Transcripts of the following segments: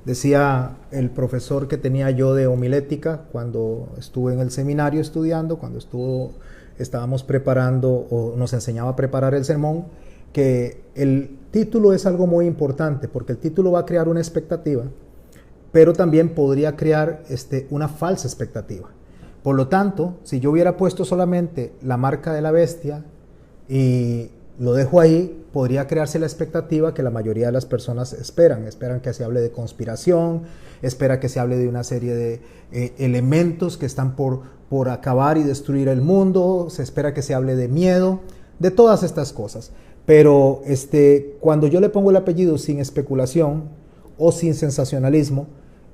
Decía el profesor que tenía yo de homilética cuando estuve en el seminario estudiando, estábamos preparando o nos enseñaba a preparar el sermón, que el título es algo muy importante porque el título va a crear una expectativa, pero también podría crear una falsa expectativa. Por lo tanto, si yo hubiera puesto solamente la marca de la bestia y lo dejo ahí, podría crearse la expectativa que la mayoría de las personas esperan que se hable de conspiración, espera que se hable de una serie de elementos que están por acabar y destruir el mundo, se espera que se hable de miedo, de todas estas cosas. Pero cuando yo le pongo el apellido sin especulación o sin sensacionalismo,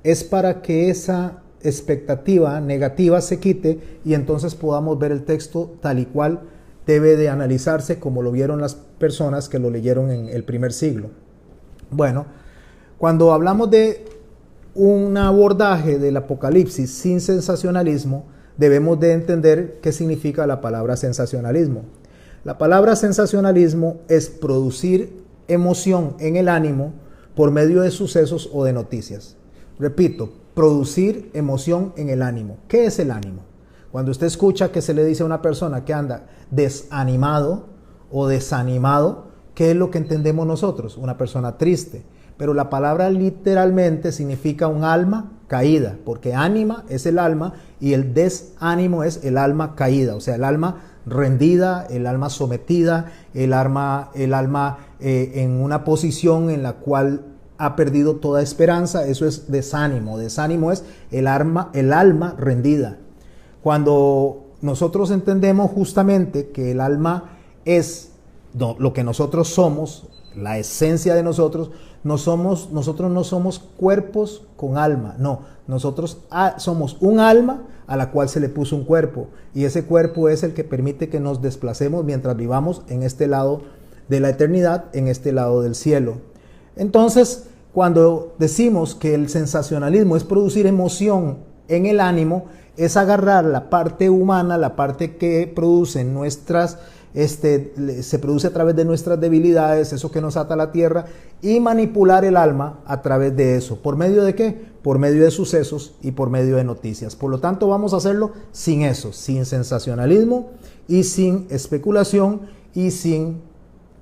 es para que esa expectativa negativa se quite y entonces podamos ver el texto tal y cual debe de analizarse, como lo vieron las personas que lo leyeron en el primer siglo. Bueno, cuando hablamos de un abordaje del Apocalipsis sin sensacionalismo, debemos de entender qué significa la palabra sensacionalismo. La palabra sensacionalismo es producir emoción en el ánimo por medio de sucesos o de noticias. Repito, producir emoción en el ánimo. ¿Qué es el ánimo? Cuando usted escucha que se le dice a una persona que anda desanimado o desanimado, ¿qué es lo que entendemos nosotros? Una persona triste. Pero la palabra literalmente significa un alma caída, porque ánima es el alma y el desánimo es el alma caída, o sea, el alma rendida, el alma sometida, el alma en una posición en la cual ha perdido toda esperanza. Eso es desánimo. Desánimo es el alma rendida. Cuando nosotros entendemos justamente que el alma es lo que nosotros somos, la esencia de nosotros no somos cuerpos con alma, no, nosotros somos un alma a la cual se le puso un cuerpo, y ese cuerpo es el que permite que nos desplacemos mientras vivamos en este lado de la eternidad, en este lado del cielo. Entonces, cuando decimos que el sensacionalismo es producir emoción en el ánimo, es agarrar la parte humana, la parte que producen se produce a través de nuestras debilidades, eso que nos ata a la tierra, y manipular el alma a través de eso. ¿Por medio de qué? Por medio de sucesos y por medio de noticias. Por lo tanto, vamos a hacerlo sin eso, sin sensacionalismo y sin especulación y sin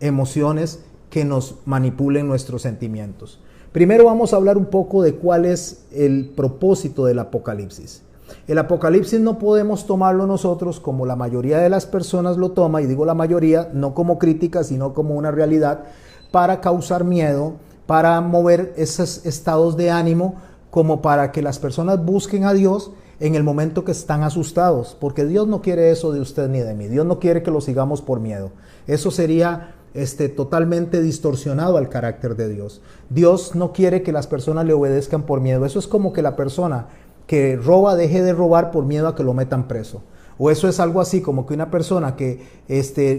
emociones que nos manipulen nuestros sentimientos. Primero vamos a hablar un poco de cuál es el propósito del Apocalipsis. El Apocalipsis no podemos tomarlo nosotros como la mayoría de las personas lo toma, y digo la mayoría, no como crítica, sino como una realidad, para causar miedo, para mover esos estados de ánimo, como para que las personas busquen a Dios en el momento que están asustados, porque Dios no quiere eso de usted ni de mí. Dios no quiere que lo sigamos por miedo. Eso sería totalmente distorsionado al carácter de Dios. Dios no quiere que las personas le obedezcan por miedo. Eso es como que la persona que roba deje de robar por miedo a que lo metan preso. O eso es algo así como que una persona que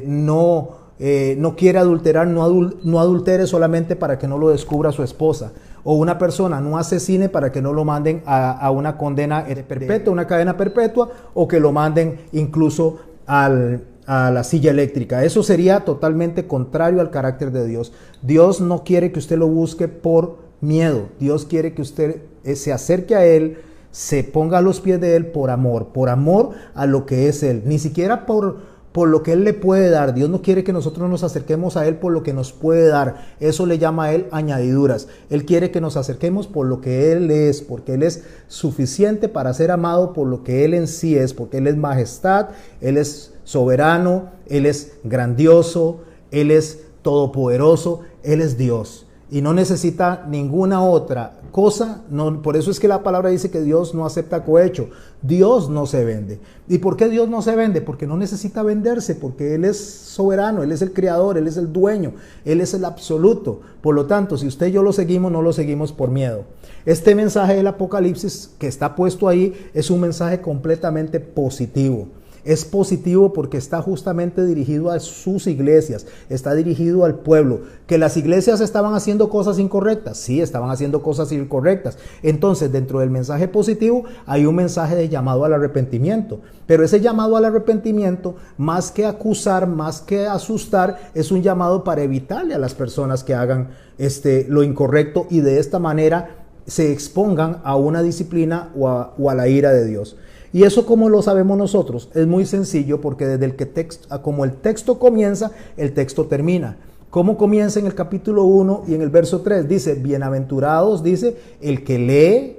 no quiere adulterar, no adultere solamente para que no lo descubra su esposa. O una persona no asesine para que no lo manden a una condena perpetua, una cadena perpetua, o que lo manden incluso a la silla eléctrica. Eso sería totalmente contrario al carácter de Dios. Dios no quiere que usted lo busque por miedo. Dios quiere que usted se acerque a Él, se ponga a los pies de Él por amor a lo que es Él, ni siquiera por lo que Él le puede dar. Dios no quiere que nosotros nos acerquemos a Él por lo que nos puede dar. Eso le llama a Él añadiduras. Él quiere que nos acerquemos por lo que Él es, porque Él es suficiente para ser amado por lo que Él en sí es, porque Él es majestad, Él es soberano, Él es grandioso, Él es todopoderoso, Él es Dios. Y no necesita ninguna otra cosa. No, por eso es que la palabra dice que Dios no acepta cohecho. Dios no se vende. ¿Y por qué Dios no se vende? Porque no necesita venderse, porque Él es soberano, Él es el creador, Él es el dueño, Él es el absoluto. Por lo tanto, si usted y yo lo seguimos, no lo seguimos por miedo. Este mensaje del Apocalipsis que está puesto ahí es un mensaje completamente positivo. Es positivo porque está justamente dirigido a sus iglesias, está dirigido al pueblo. ¿Que las iglesias estaban haciendo cosas incorrectas? Sí, estaban haciendo cosas incorrectas. Entonces, dentro del mensaje positivo hay un mensaje de llamado al arrepentimiento. Pero ese llamado al arrepentimiento, más que acusar, más que asustar, es un llamado para evitarle a las personas que hagan lo incorrecto y de esta manera se expongan a una disciplina o a la ira de Dios. Y eso, ¿cómo lo sabemos nosotros? Es muy sencillo, porque desde como el texto comienza, el texto termina. ¿Cómo comienza en el capítulo 1 y en el verso 3? Dice, bienaventurados, dice, el que lee,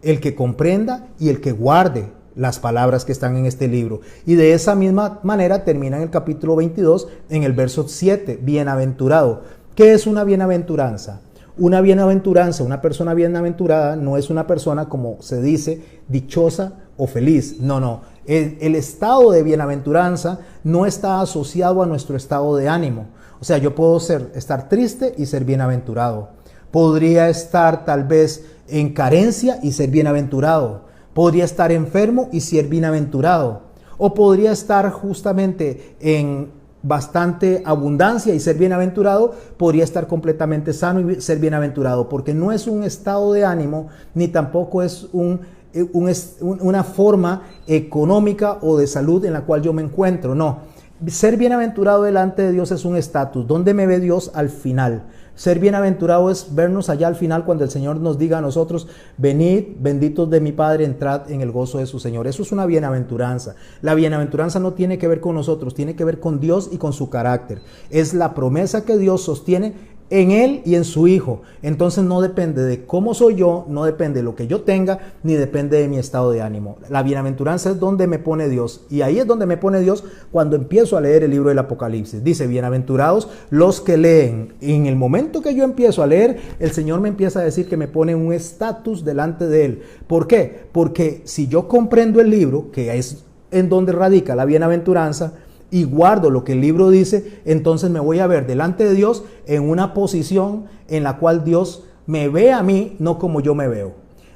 el que comprenda y el que guarde las palabras que están en este libro. Y de esa misma manera termina en el capítulo 22, en el verso 7, bienaventurado. ¿Qué es una bienaventuranza? Una bienaventuranza, una persona bienaventurada no es una persona, como se dice, dichosa o feliz. No. El estado de bienaventuranza no está asociado a nuestro estado de ánimo. O sea, yo puedo estar triste y ser bienaventurado. Podría estar tal vez en carencia y ser bienaventurado. Podría estar enfermo y ser bienaventurado. O podría estar justamente en bastante abundancia y ser bienaventurado. Podría estar completamente sano y ser bienaventurado, porque no es un estado de ánimo, ni tampoco es una forma económica o de salud en la cual yo me encuentro. No, ser bienaventurado delante de Dios es un estatus. ¿Dónde me ve Dios al final? Ser bienaventurado es vernos allá al final, cuando el Señor nos diga a nosotros, venid, benditos de mi Padre, entrad en el gozo de su Señor. Eso es una bienaventuranza. La bienaventuranza no tiene que ver con nosotros, tiene que ver con Dios y con su carácter. Es la promesa que Dios sostiene en Él y en su Hijo. Entonces no depende de cómo soy yo, no depende de lo que yo tenga, ni depende de mi estado de ánimo. La bienaventuranza es donde me pone Dios, y ahí es donde me pone Dios cuando empiezo a leer el libro del Apocalipsis. Dice, bienaventurados los que leen. En el momento que yo empiezo a leer, el Señor me empieza a decir que me pone un estatus delante de Él. ¿Por qué? Porque si yo comprendo el libro, que es en donde radica la bienaventuranza, y guardo lo que el libro dice, entonces me voy a ver delante de Dios en una posición en la cual Dios me ve a mí, no como yo me veo.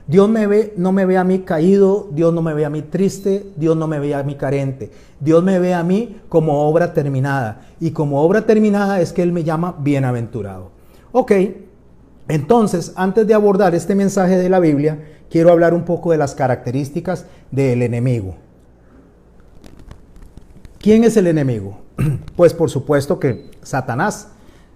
Dios no me ve a mí caído, Dios no me ve a mí triste, Dios no me ve a mí carente. Dios me ve a mí como obra terminada. Y como obra terminada es que Él me llama bienaventurado. Ok, entonces, antes de abordar este mensaje de la Biblia, quiero hablar un poco de las características del enemigo. ¿Quién es el enemigo? Pues por supuesto que Satanás.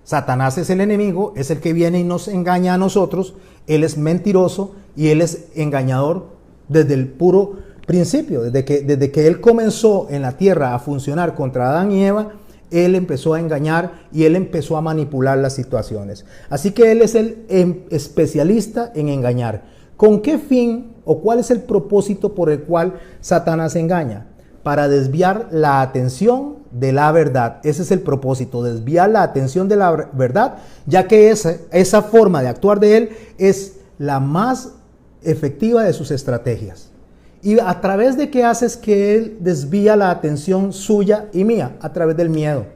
Satanás es el enemigo, es el que viene y nos engaña a nosotros. Él es mentiroso y él es engañador desde el puro principio. Desde que él comenzó en la tierra a funcionar contra Adán y Eva, él empezó a engañar y él empezó a manipular las situaciones. Así que él es el especialista en engañar. ¿Con qué fin o cuál es el propósito por el cual Satanás engaña? Para desviar la atención de la verdad. Ese es el propósito, desviar la atención de la verdad, ya que esa forma de actuar de él es la más efectiva de sus estrategias. ¿Y a través de qué haces que él desvía la atención suya y mía? A través del miedo,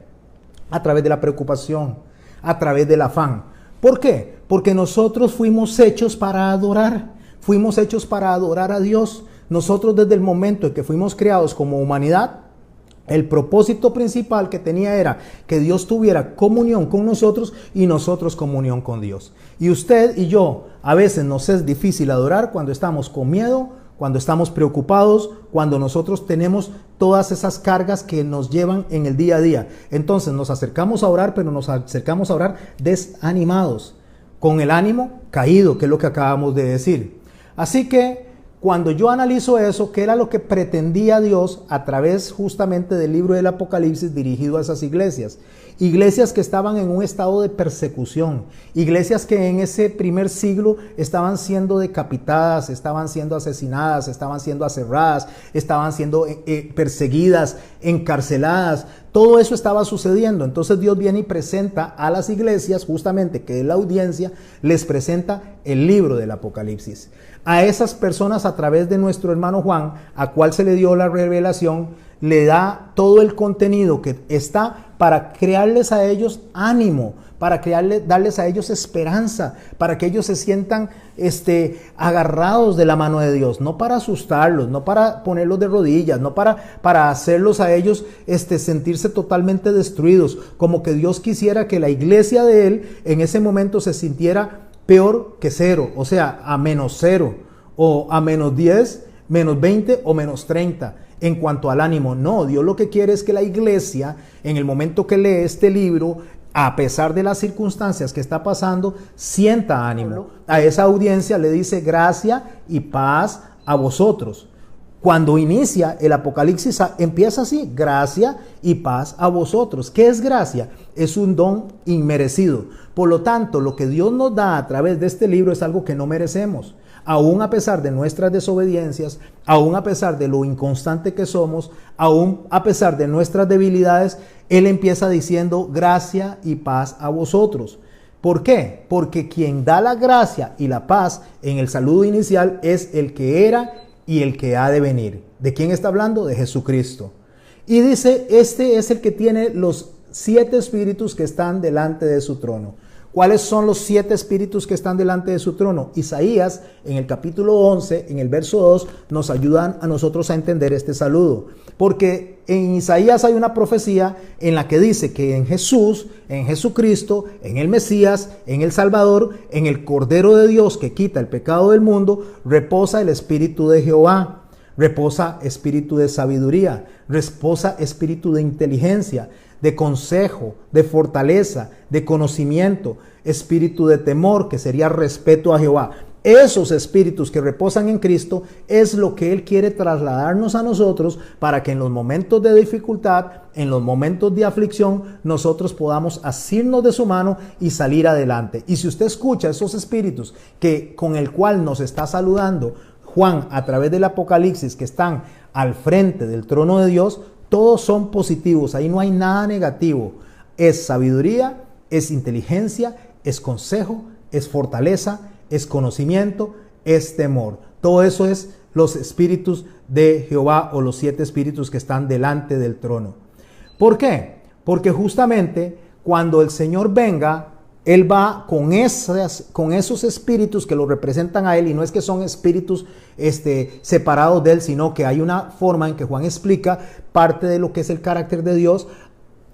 a través de la preocupación, a través del afán. ¿Por qué? Porque nosotros fuimos hechos para adorar, fuimos hechos para adorar a Dios. Nosotros desde el momento en que fuimos creados como humanidad, el propósito principal que tenía era que Dios tuviera comunión con nosotros y nosotros comunión con Dios. Y usted y yo, a veces nos es difícil adorar cuando estamos con miedo, cuando estamos preocupados, cuando nosotros tenemos todas esas cargas que nos llevan en el día a día. Entonces nos acercamos a orar, pero nos acercamos a orar desanimados, con el ánimo caído, que es lo que acabamos de decir. Así que cuando yo analizo eso, ¿qué era lo que pretendía Dios a través justamente del libro del Apocalipsis dirigido a esas iglesias? Iglesias que estaban en un estado de persecución, iglesias que en ese primer siglo estaban siendo decapitadas, estaban siendo asesinadas, estaban siendo aserradas, estaban siendo perseguidas, encarceladas. Todo eso estaba sucediendo. Entonces Dios viene y presenta a las iglesias, justamente que es la audiencia, les presenta el libro del Apocalipsis. A esas personas, a través de nuestro hermano Juan, a cual se le dio la revelación, le da todo el contenido que está para crearles a ellos ánimo, para darles a ellos esperanza, para que ellos se sientan agarrados de la mano de Dios, no para asustarlos, no para ponerlos de rodillas, no para hacerlos a ellos sentirse totalmente destruidos, como que Dios quisiera que la iglesia de Él en ese momento se sintiera peor que cero, o sea, a menos 0, o a menos 10, menos 20 o menos 30. En cuanto al ánimo, no, Dios lo que quiere es que la iglesia, en el momento que lee este libro, a pesar de las circunstancias que está pasando, sienta ánimo. A esa audiencia le dice gracia y paz a vosotros. Cuando inicia el Apocalipsis, empieza así: gracia y paz a vosotros. ¿Qué es gracia? Es un don inmerecido. Por lo tanto, lo que Dios nos da a través de este libro es algo que no merecemos. Aún a pesar de nuestras desobediencias, aún a pesar de lo inconstante que somos, aún a pesar de nuestras debilidades, Él empieza diciendo gracia y paz a vosotros. ¿Por qué? Porque quien da la gracia y la paz en el saludo inicial es el que era y el que ha de venir. ¿De quién está hablando? De Jesucristo. Y dice, este es el que tiene los 7 espíritus que están delante de su trono. ¿Cuáles son los 7 espíritus que están delante de su trono? Isaías, en el capítulo 11, en el verso 2, nos ayudan a nosotros a entender este saludo. Porque en Isaías hay una profecía en la que dice que en Jesús, en Jesucristo, en el Mesías, en el Salvador, en el Cordero de Dios que quita el pecado del mundo, reposa el Espíritu de Jehová. Reposa espíritu de sabiduría, reposa espíritu de inteligencia, de consejo, de fortaleza, de conocimiento, espíritu de temor, que sería respeto a Jehová. Esos espíritus que reposan en Cristo es lo que Él quiere trasladarnos a nosotros para que en los momentos de dificultad, en los momentos de aflicción, nosotros podamos asirnos de su mano y salir adelante. Y si usted escucha esos espíritus con el cual nos está saludando Juan a través del Apocalipsis, que están al frente del trono de Dios, todos son positivos, ahí no hay nada negativo. Es sabiduría, es inteligencia, es consejo, es fortaleza, es conocimiento, es temor. Todo eso es los espíritus de Jehová, o los 7 espíritus que están delante del trono. ¿Por qué? Porque justamente cuando el Señor venga, Él va con esos espíritus que lo representan a Él, y no es que son espíritus separados de Él, sino que hay una forma en que Juan explica parte de lo que es el carácter de Dios,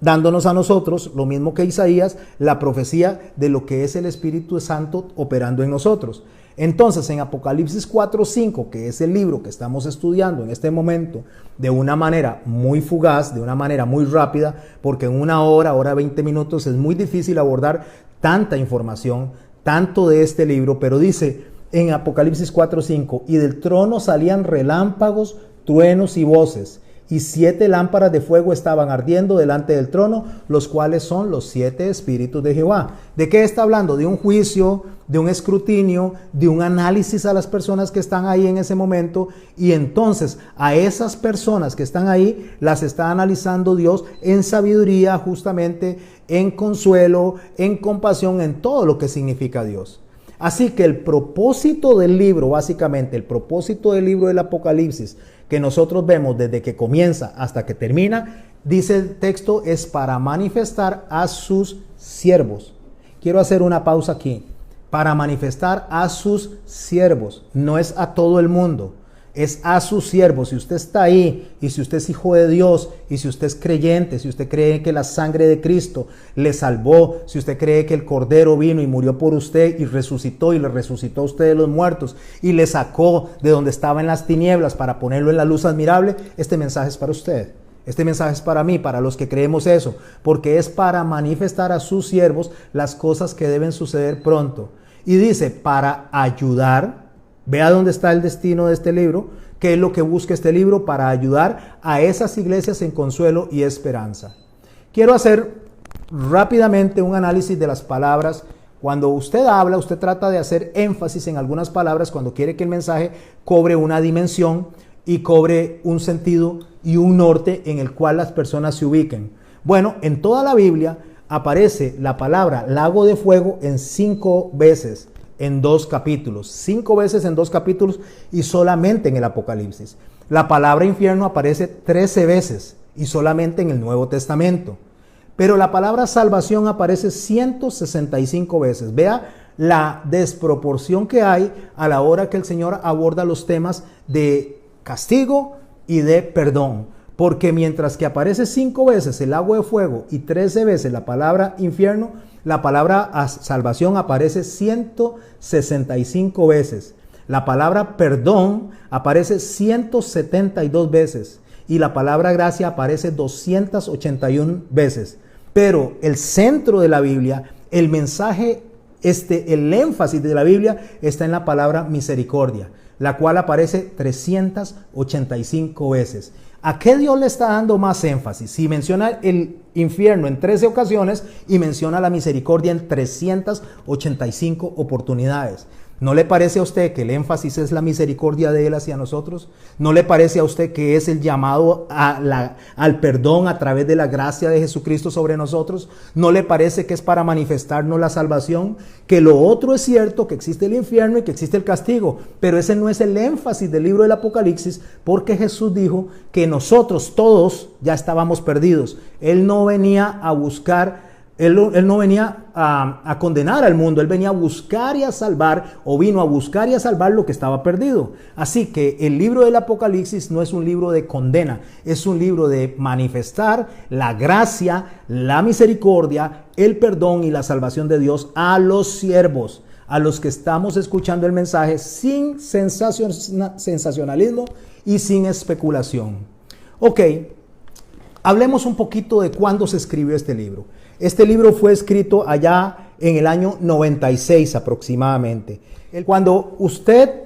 dándonos a nosotros, lo mismo que Isaías, la profecía de lo que es el Espíritu Santo operando en nosotros. Entonces, en Apocalipsis 4:5, que es el libro que estamos estudiando en este momento, de una manera muy fugaz, de una manera muy rápida, porque en una hora 20 minutos es muy difícil abordar tanta información, tanto de este libro, pero dice en Apocalipsis 4:5, y del trono salían relámpagos, truenos y voces, y 7 lámparas de fuego estaban ardiendo delante del trono, los cuales son los 7 espíritus de Jehová. ¿De qué está hablando? De un juicio, de un escrutinio, de un análisis a las personas que están ahí en ese momento, y entonces a esas personas que están ahí las está analizando Dios en sabiduría, justamente en consuelo, en compasión, en todo lo que significa Dios. Así que el propósito del libro, básicamente el propósito del libro del Apocalipsis, que nosotros vemos desde que comienza hasta que termina, dice el texto, es para manifestar a sus siervos. Quiero hacer una pausa aquí. Para manifestar a sus siervos, no es a todo el mundo, es a sus siervos. Si usted está ahí, y si usted es hijo de Dios, y si usted es creyente, si usted cree que la sangre de Cristo le salvó, si usted cree que el Cordero vino y murió por usted y resucitó, y le resucitó a usted de los muertos, y le sacó de donde estaba en las tinieblas para ponerlo en la luz admirable, este mensaje es para usted. Este mensaje es para mí, para los que creemos eso, porque es para manifestar a sus siervos las cosas que deben suceder pronto. Y dice, para ayudar. Vea dónde está el destino de este libro, qué es lo que busca este libro, para ayudar a esas iglesias en consuelo y esperanza. Quiero hacer rápidamente un análisis de las palabras. Cuando usted habla, usted trata de hacer énfasis en algunas palabras cuando quiere que el mensaje cobre una dimensión y cobre un sentido y un norte en el cual las personas se ubiquen. Bueno, en toda la Biblia aparece la palabra lago de fuego en 5 veces. En 2 capítulos, 5 veces en 2 capítulos, y solamente en el Apocalipsis. La palabra infierno aparece 13 veces y solamente en el Nuevo Testamento. Pero la palabra salvación aparece 165 veces. Vea la desproporción que hay a la hora que el Señor aborda los temas de castigo y de perdón. Porque mientras que aparece 5 veces el lago de fuego y 13 veces la palabra infierno, la palabra salvación aparece 165 veces. La palabra perdón aparece 172 veces. Y la palabra gracia aparece 281 veces. Pero el centro de la Biblia, el mensaje, el énfasis de la Biblia está en la palabra misericordia, la cual aparece 385 veces. ¿A qué Dios le está dando más énfasis? Si menciona el infierno en 13 ocasiones y menciona la misericordia en 385 oportunidades. ¿No le parece a usted que el énfasis es la misericordia de Él hacia nosotros? ¿No le parece a usted que es el llamado al perdón a través de la gracia de Jesucristo sobre nosotros? ¿No le parece que es para manifestarnos la salvación? Que lo otro es cierto, que existe el infierno y que existe el castigo, pero ese no es el énfasis del libro del Apocalipsis, porque Jesús dijo que nosotros todos ya estábamos perdidos. Él no venía a buscar, Él no venía a condenar al mundo, Él venía a buscar y a salvar, o vino a buscar y a salvar lo que estaba perdido. Así que el libro del Apocalipsis no es un libro de condena, es un libro de manifestar la gracia, la misericordia, el perdón y la salvación de Dios a los siervos, a los que estamos escuchando el mensaje sin sensacionalismo y sin especulación. Ok, hablemos un poquito de cuándo se escribió este libro. Este libro fue escrito allá en el año 96 aproximadamente. Cuando usted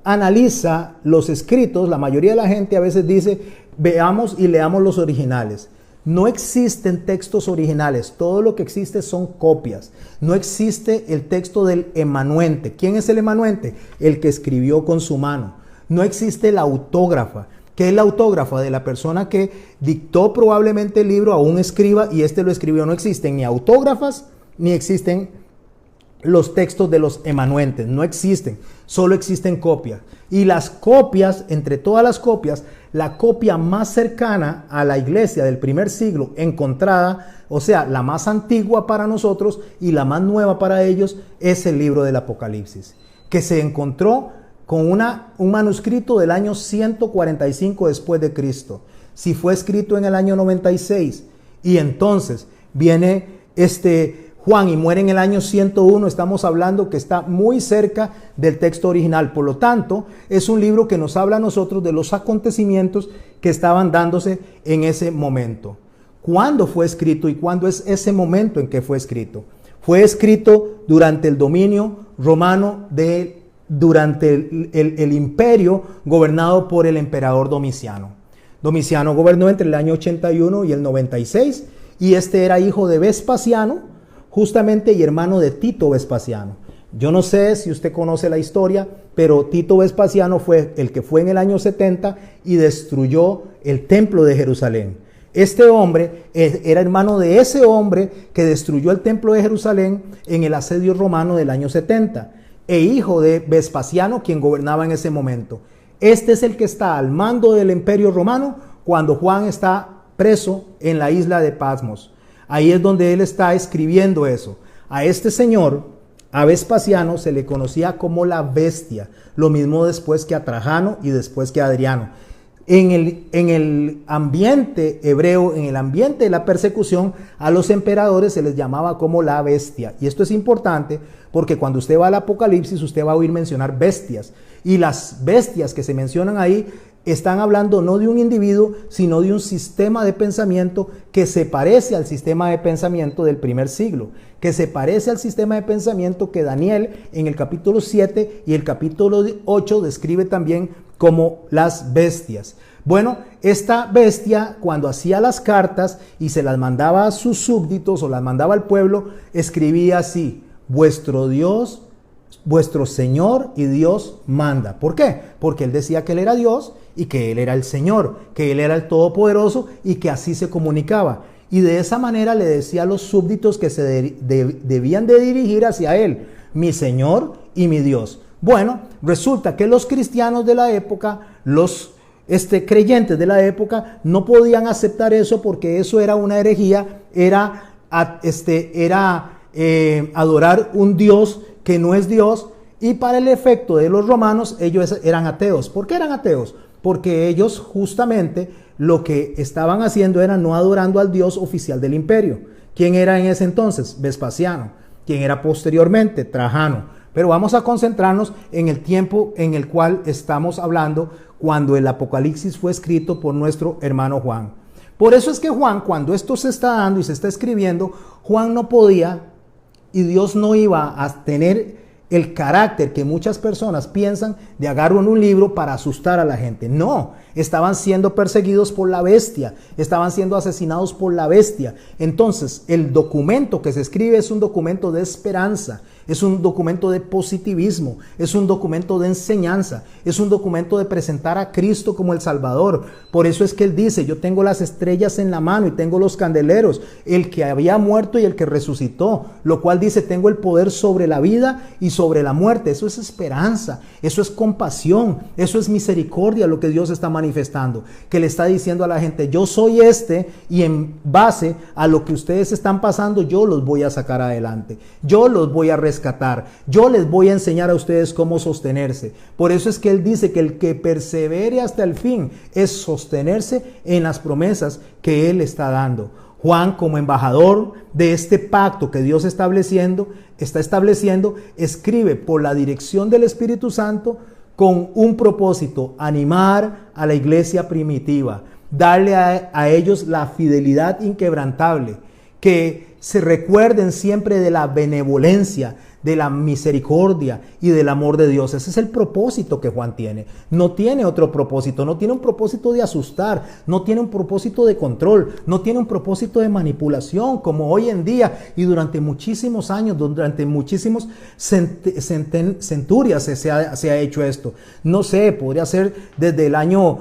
analiza los escritos, la mayoría de la gente a veces dice, veamos y leamos los originales. No existen textos originales, todo lo que existe son copias. No existe el texto del emanuente. ¿Quién es el emanuente? El que escribió con su mano. No existe la autógrafa. ¿Qué es la autógrafa? De la persona que dictó probablemente el libro a un escriba y este lo escribió. No existen ni autógrafas ni existen los textos de los emanuentes. No existen, solo existen copias. Y las copias, entre todas las copias, la copia más cercana a la iglesia del primer siglo encontrada, o sea, la más antigua para nosotros y la más nueva para ellos, es el libro del Apocalipsis, que se encontró con un manuscrito del año 145 después de Cristo. Si fue escrito en el año 96 y entonces viene Juan y muere en el año 101, estamos hablando que está muy cerca del texto original. Por lo tanto, es un libro que nos habla a nosotros de los acontecimientos que estaban dándose en ese momento. ¿Cuándo fue escrito y cuándo es ese momento en que fue escrito? Fue escrito durante el dominio romano durante el imperio gobernado por el emperador Domiciano. Domiciano gobernó entre el año 81 y el 96 y era hijo de Vespasiano, justamente, y hermano de Tito Vespasiano. Yo no sé si usted conoce la historia, pero Tito Vespasiano fue el que fue en el año 70 y destruyó el templo de Jerusalén. Este hombre era hermano de ese hombre que destruyó el templo de Jerusalén en el asedio romano del año 70. E hijo de Vespasiano, quien gobernaba en ese momento. Este es el que está al mando del imperio romano cuando Juan está preso en la isla de Patmos. Ahí es donde él está escribiendo eso. A este señor, a Vespasiano, se le conocía como la bestia, lo mismo después que a Trajano y después que a Adriano. En el ambiente hebreo, en el ambiente de la persecución, a los emperadores se les llamaba como la bestia. Y esto es importante porque cuando usted va al Apocalipsis, usted va a oír mencionar bestias. Y las bestias que se mencionan ahí están hablando no de un individuo, sino de un sistema de pensamiento que se parece al sistema de pensamiento del primer siglo, que se parece al sistema de pensamiento que Daniel en el capítulo 7 y el capítulo 8 describe también como las bestias. Bueno, esta bestia, cuando hacía las cartas y se las mandaba a sus súbditos o las mandaba al pueblo, escribía así: vuestro Dios, vuestro Señor y Dios manda. ¿Por qué? Porque él decía que él era Dios y que él era el Señor, que él era el Todopoderoso y que así se comunicaba. Y de esa manera le decía a los súbditos que se debían de dirigir hacia él: mi Señor y mi Dios. Bueno, resulta que los cristianos de la época, los creyentes de la época, no podían aceptar eso porque eso era una herejía, era adorar un Dios que no es Dios, y para el efecto de los romanos ellos eran ateos. ¿Por qué eran ateos? Porque ellos justamente lo que estaban haciendo era no adorando al Dios oficial del imperio. ¿Quién era en ese entonces? Vespasiano. ¿Quién era posteriormente? Trajano. Pero vamos a concentrarnos en el tiempo en el cual estamos hablando cuando el Apocalipsis fue escrito por nuestro hermano Juan. Por eso es que Juan, cuando esto se está dando y se está escribiendo, Juan no podía y Dios no iba a tener el carácter que muchas personas piensan de agarrar un libro para asustar a la gente. No, estaban siendo perseguidos por la bestia, estaban siendo asesinados por la bestia. Entonces, el documento que se escribe es un documento de esperanza, es un documento de positivismo, es un documento de enseñanza, es un documento de presentar a Cristo como el Salvador. Por eso es que él dice, yo tengo las estrellas en la mano y tengo los candeleros, el que había muerto y el que resucitó, lo cual dice, tengo el poder sobre la vida y sobre la muerte. Eso es esperanza, eso es compasión, eso es misericordia, lo que Dios está manifestando, que le está diciendo a la gente, yo soy y en base a lo que ustedes están pasando, yo los voy a sacar adelante, yo los voy a rescatar, yo les voy a enseñar a ustedes cómo sostenerse. Por eso es que él dice que el que persevere hasta el fin es sostenerse en las promesas que él está dando. Juan, como embajador de este pacto que Dios está estableciendo, escribe por la dirección del Espíritu Santo con un propósito: animar a la iglesia primitiva, darle a ellos la fidelidad inquebrantable, que se recuerden siempre de la benevolencia, de la misericordia y del amor de Dios. Ese es el propósito que Juan tiene. No tiene otro propósito, no tiene un propósito de asustar, no tiene un propósito de control, no tiene un propósito de manipulación como hoy en día y durante muchísimos años, durante muchísimos centurias se ha hecho esto. No sé, podría ser desde el año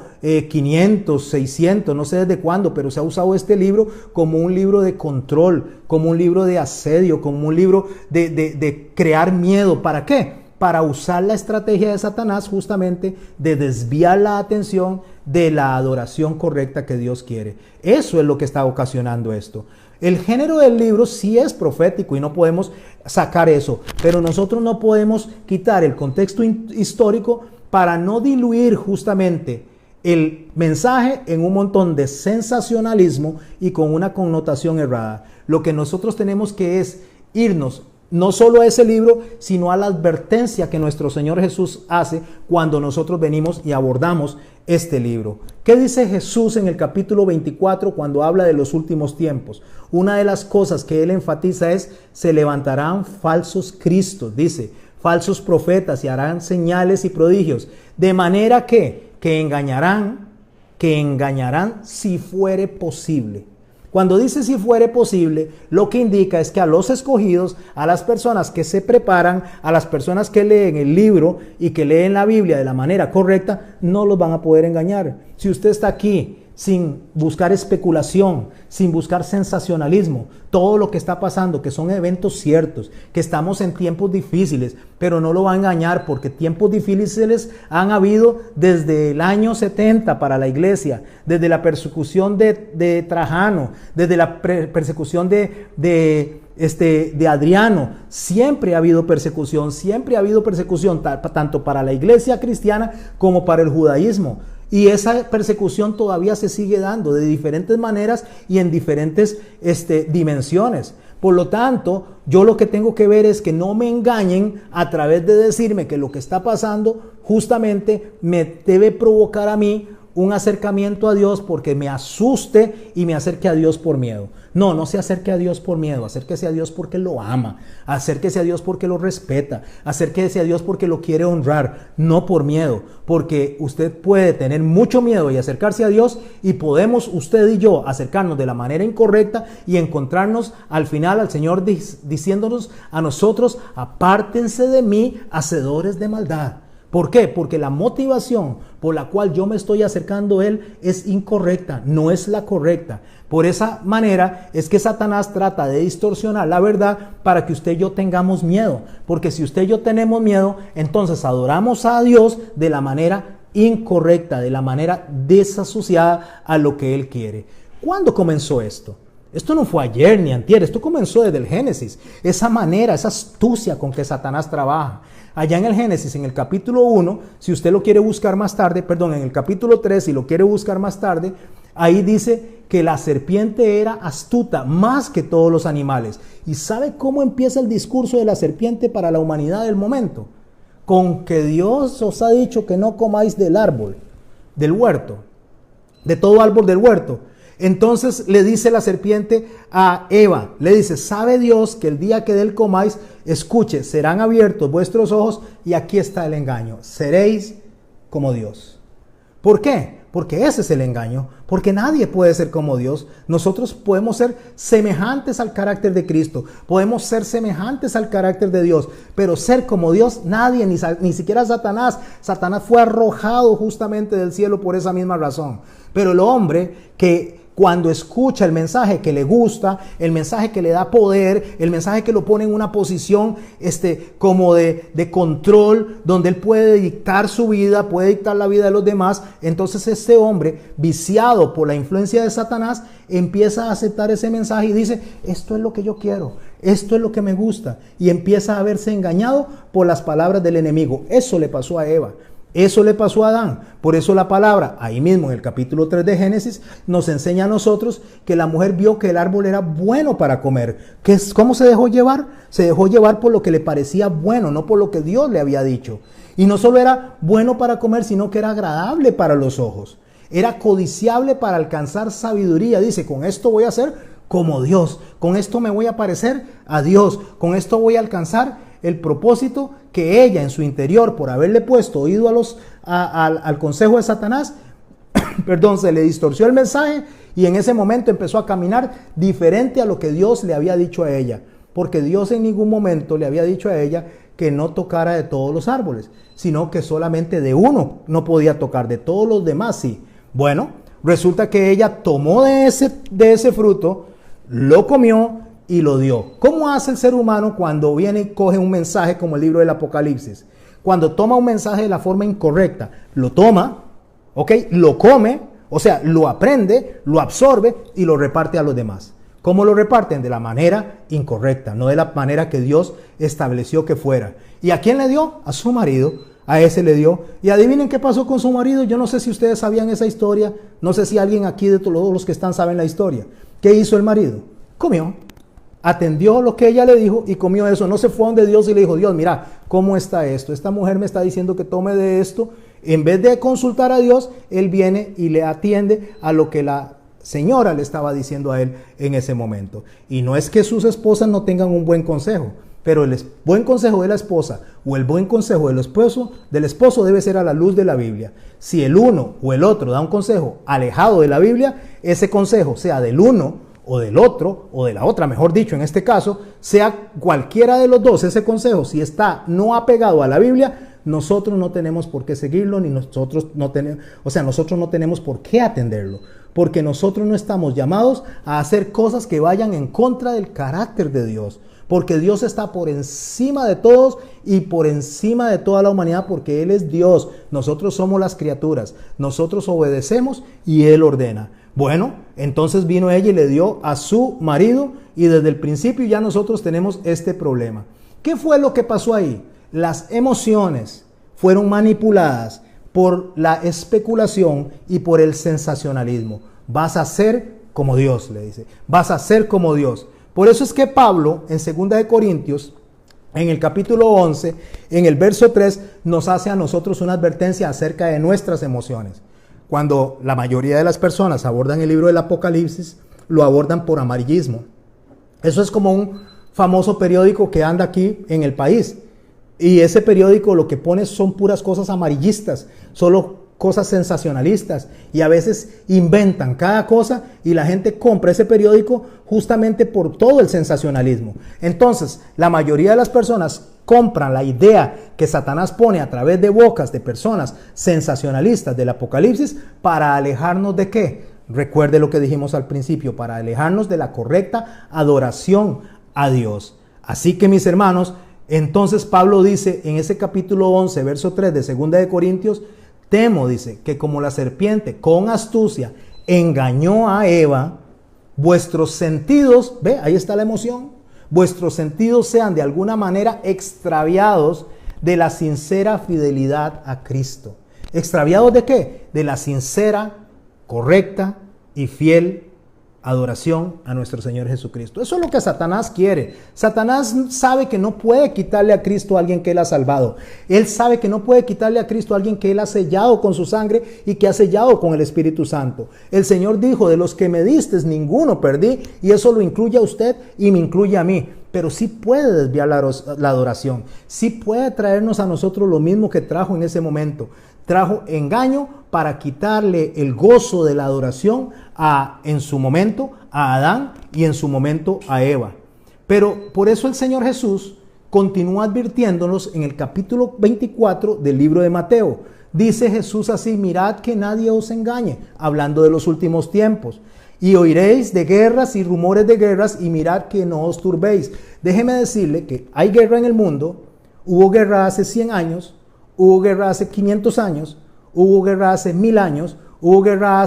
500, 600, no sé desde cuándo, pero se ha usado este libro como un libro de control, como un libro de asedio, como un libro de crear miedo. ¿Para qué? Para usar la estrategia de Satanás justamente de desviar la atención de la adoración correcta que Dios quiere. Eso es lo que está ocasionando esto. El género del libro sí es profético y no podemos sacar eso, pero nosotros no podemos quitar el contexto histórico para no diluir justamente el mensaje en un montón de sensacionalismo y con una connotación errada. Lo que nosotros tenemos que es irnos no solo a ese libro, sino a la advertencia que nuestro Señor Jesús hace cuando nosotros venimos y abordamos este libro. ¿Qué dice Jesús en el capítulo 24 cuando habla de los últimos tiempos? Una de las cosas que él enfatiza es: se levantarán falsos cristos, dice, falsos profetas, y harán señales y prodigios, de manera que engañarán si fuere posible. Cuando dice si fuere posible, lo que indica es que a los escogidos, a las personas que se preparan, a las personas que leen el libro y que leen la Biblia de la manera correcta, no los van a poder engañar. Si usted está aquí sin buscar especulación, sin buscar sensacionalismo, todo lo que está pasando, que son eventos ciertos, que estamos en tiempos difíciles, pero no lo va a engañar, porque tiempos difíciles han habido desde el año 70 para la iglesia, desde la persecución de Trajano, desde la persecución de Adriano. Siempre ha habido persecución, tanto para la iglesia cristiana como para el judaísmo. Y esa persecución todavía se sigue dando de diferentes maneras y en diferentes dimensiones. Por lo tanto, yo lo que tengo que ver es que no me engañen a través de decirme que lo que está pasando justamente me debe provocar a mí un acercamiento a Dios porque me asuste y me acerque a Dios por miedo. No se acerque a Dios por miedo, acérquese a Dios porque lo ama, acérquese a Dios porque lo respeta, acérquese a Dios porque lo quiere honrar, no por miedo, porque usted puede tener mucho miedo y acercarse a Dios, y podemos usted y yo acercarnos de la manera incorrecta y encontrarnos al final al Señor diciéndonos a nosotros: apártense de mí, hacedores de maldad. ¿Por qué? Porque la motivación por la cual yo me estoy acercando a Él es incorrecta, no es la correcta. Por esa manera es que Satanás trata de distorsionar la verdad para que usted y yo tengamos miedo. Porque si usted y yo tenemos miedo, entonces adoramos a Dios de la manera incorrecta, de la manera desasociada a lo que Él quiere. ¿Cuándo comenzó esto? Esto no fue ayer ni antier, esto comenzó desde el Génesis. Esa manera, esa astucia con que Satanás trabaja. Allá en el Génesis, en el capítulo 1, si usted lo quiere buscar más tarde, en el capítulo 3, si lo quiere buscar más tarde, ahí dice que la serpiente era astuta más que todos los animales. ¿Y sabe cómo empieza el discurso de la serpiente para la humanidad del momento? Con que Dios os ha dicho que no comáis del árbol, del huerto, de todo árbol del huerto. Entonces le dice la serpiente a Eva, le dice, sabe Dios que el día que de él comáis, escuche, serán abiertos vuestros ojos y aquí está el engaño, seréis como Dios. ¿Por qué? Porque ese es el engaño, porque nadie puede ser como Dios. Nosotros podemos ser semejantes al carácter de Cristo, podemos ser semejantes al carácter de Dios, pero ser como Dios, nadie, ni siquiera Satanás. Satanás fue arrojado justamente del cielo por esa misma razón. Pero el hombre que cuando escucha el mensaje que le gusta, el mensaje que le da poder, el mensaje que lo pone en una posición como de control, donde él puede dictar su vida, puede dictar la vida de los demás, entonces este hombre, viciado por la influencia de Satanás, empieza a aceptar ese mensaje y dice, esto es lo que yo quiero, esto es lo que me gusta, y empieza a verse engañado por las palabras del enemigo. Eso le pasó a Eva. Eso le pasó a Adán. Por eso la palabra, ahí mismo en el capítulo 3 de Génesis, nos enseña a nosotros que la mujer vio que el árbol era bueno para comer. ¿Cómo se dejó llevar? Se dejó llevar por lo que le parecía bueno, no por lo que Dios le había dicho. Y no solo era bueno para comer, sino que era agradable para los ojos. Era codiciable para alcanzar sabiduría. Dice, con esto voy a ser como Dios. Con esto me voy a parecer a Dios. Con esto voy a alcanzar el propósito que ella en su interior, por haberle puesto oído al consejo de Satanás, se le distorsió el mensaje y en ese momento empezó a caminar diferente a lo que Dios le había dicho a ella. Porque Dios en ningún momento le había dicho a ella que no tocara de todos los árboles, sino que solamente de uno no podía tocar, de todos los demás sí. Bueno, resulta que ella tomó de ese fruto, lo comió y lo dio. ¿Cómo hace el ser humano cuando viene y coge un mensaje como el libro del Apocalipsis? Cuando toma un mensaje de la forma incorrecta, lo toma, lo come, o sea, lo aprende, lo absorbe y lo reparte a los demás. ¿Cómo lo reparten? De la manera incorrecta, no de la manera que Dios estableció que fuera. ¿Y a quién le dio? A su marido. A ese le dio. Y adivinen qué pasó con su marido. Yo no sé si ustedes sabían esa historia. No sé si alguien aquí de todos los que están saben la historia. ¿Qué hizo el marido? Comió. Atendió lo que ella le dijo y comió eso. No se fue donde Dios y le dijo, Dios, mira, ¿cómo está esto? Esta mujer me está diciendo que tome de esto. En vez de consultar a Dios, él viene y le atiende a lo que la señora le estaba diciendo a él en ese momento. Y no es que sus esposas no tengan un buen consejo, pero el buen consejo de la esposa o el buen consejo del esposo debe ser a la luz de la Biblia. Si el uno o el otro da un consejo alejado de la Biblia, ese consejo, sea del uno o del otro, o de la otra, mejor dicho, en este caso, sea cualquiera de los dos, ese consejo, si está no apegado a la Biblia, nosotros no tenemos por qué seguirlo, ni nosotros no tenemos por qué atenderlo, porque nosotros no estamos llamados a hacer cosas que vayan en contra del carácter de Dios, porque Dios está por encima de todos y por encima de toda la humanidad, porque Él es Dios, nosotros somos las criaturas, nosotros obedecemos y Él ordena. Bueno, entonces vino ella y le dio a su marido y desde el principio ya nosotros tenemos este problema. ¿Qué fue lo que pasó ahí? Las emociones fueron manipuladas por la especulación y por el sensacionalismo. Vas a ser como Dios, le dice. Vas a ser como Dios. Por eso es que Pablo en 2 Corintios, en el capítulo 11, en el verso 3, nos hace a nosotros una advertencia acerca de nuestras emociones. Cuando la mayoría de las personas abordan el libro del Apocalipsis, lo abordan por amarillismo. Eso es como un famoso periódico que anda aquí en el país. Y ese periódico lo que pone son puras cosas amarillistas, solo cosas sensacionalistas. Y a veces inventan cada cosa y la gente compra ese periódico justamente por todo el sensacionalismo. Entonces, la mayoría de las personas compran la idea que Satanás pone a través de bocas de personas sensacionalistas del Apocalipsis para alejarnos de ¿qué? Recuerde lo que dijimos al principio, para alejarnos de la correcta adoración a Dios. Así que mis hermanos, entonces Pablo dice en ese capítulo 11, verso 3 de 2 Corintios, temo, dice, que como la serpiente con astucia engañó a Eva, vuestros sentidos, ve, ahí está la emoción, vuestros sentidos sean de alguna manera extraviados de la sincera fidelidad a Cristo. ¿Extraviados de qué? De la sincera, correcta y fiel adoración a nuestro Señor Jesucristo. Eso es lo que Satanás quiere. Satanás sabe que no puede quitarle a Cristo a alguien que Él ha salvado. Él sabe que no puede quitarle a Cristo a alguien que Él ha sellado con su sangre y que ha sellado con el Espíritu Santo. El Señor dijo, de los que me diste, ninguno perdí, y eso lo incluye a usted y me incluye a mí. Pero sí puede desviar la adoración. Sí puede traernos a nosotros lo mismo que trajo en ese momento. Trajo engaño para quitarle el gozo de la adoración en su momento a Adán y en su momento a Eva. Pero por eso el Señor Jesús continúa advirtiéndonos en el capítulo 24 del libro de Mateo. Dice Jesús así, mirad que nadie os engañe, hablando de los últimos tiempos. Y oiréis de guerras y rumores de guerras, y mirad que no os turbéis. Déjeme decirle que hay guerra en el mundo. Hubo guerra hace 100 años, hubo guerra hace 500 años, hubo guerra hace 1000 años, hubo guerra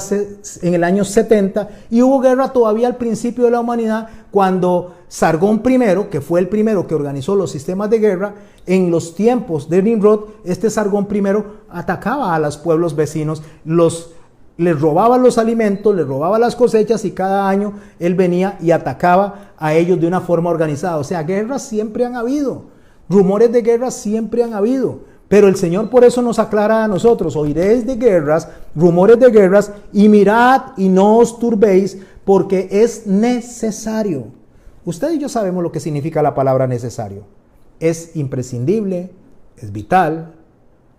en el año 70, y hubo guerra todavía al principio de la humanidad, cuando Sargón I, que fue el primero que organizó los sistemas de guerra, en los tiempos de Nimrod, este Sargón I atacaba a los pueblos vecinos, les robaba los alimentos, les robaba las cosechas, y cada año él venía y atacaba a ellos de una forma organizada. O sea, guerras siempre han habido, rumores de guerra siempre han habido, pero el Señor por eso nos aclara a nosotros, oiréis de guerras, rumores de guerras, y mirad y no os turbéis, porque es necesario. Usted y yo sabemos lo que significa la palabra necesario. Es imprescindible, es vital,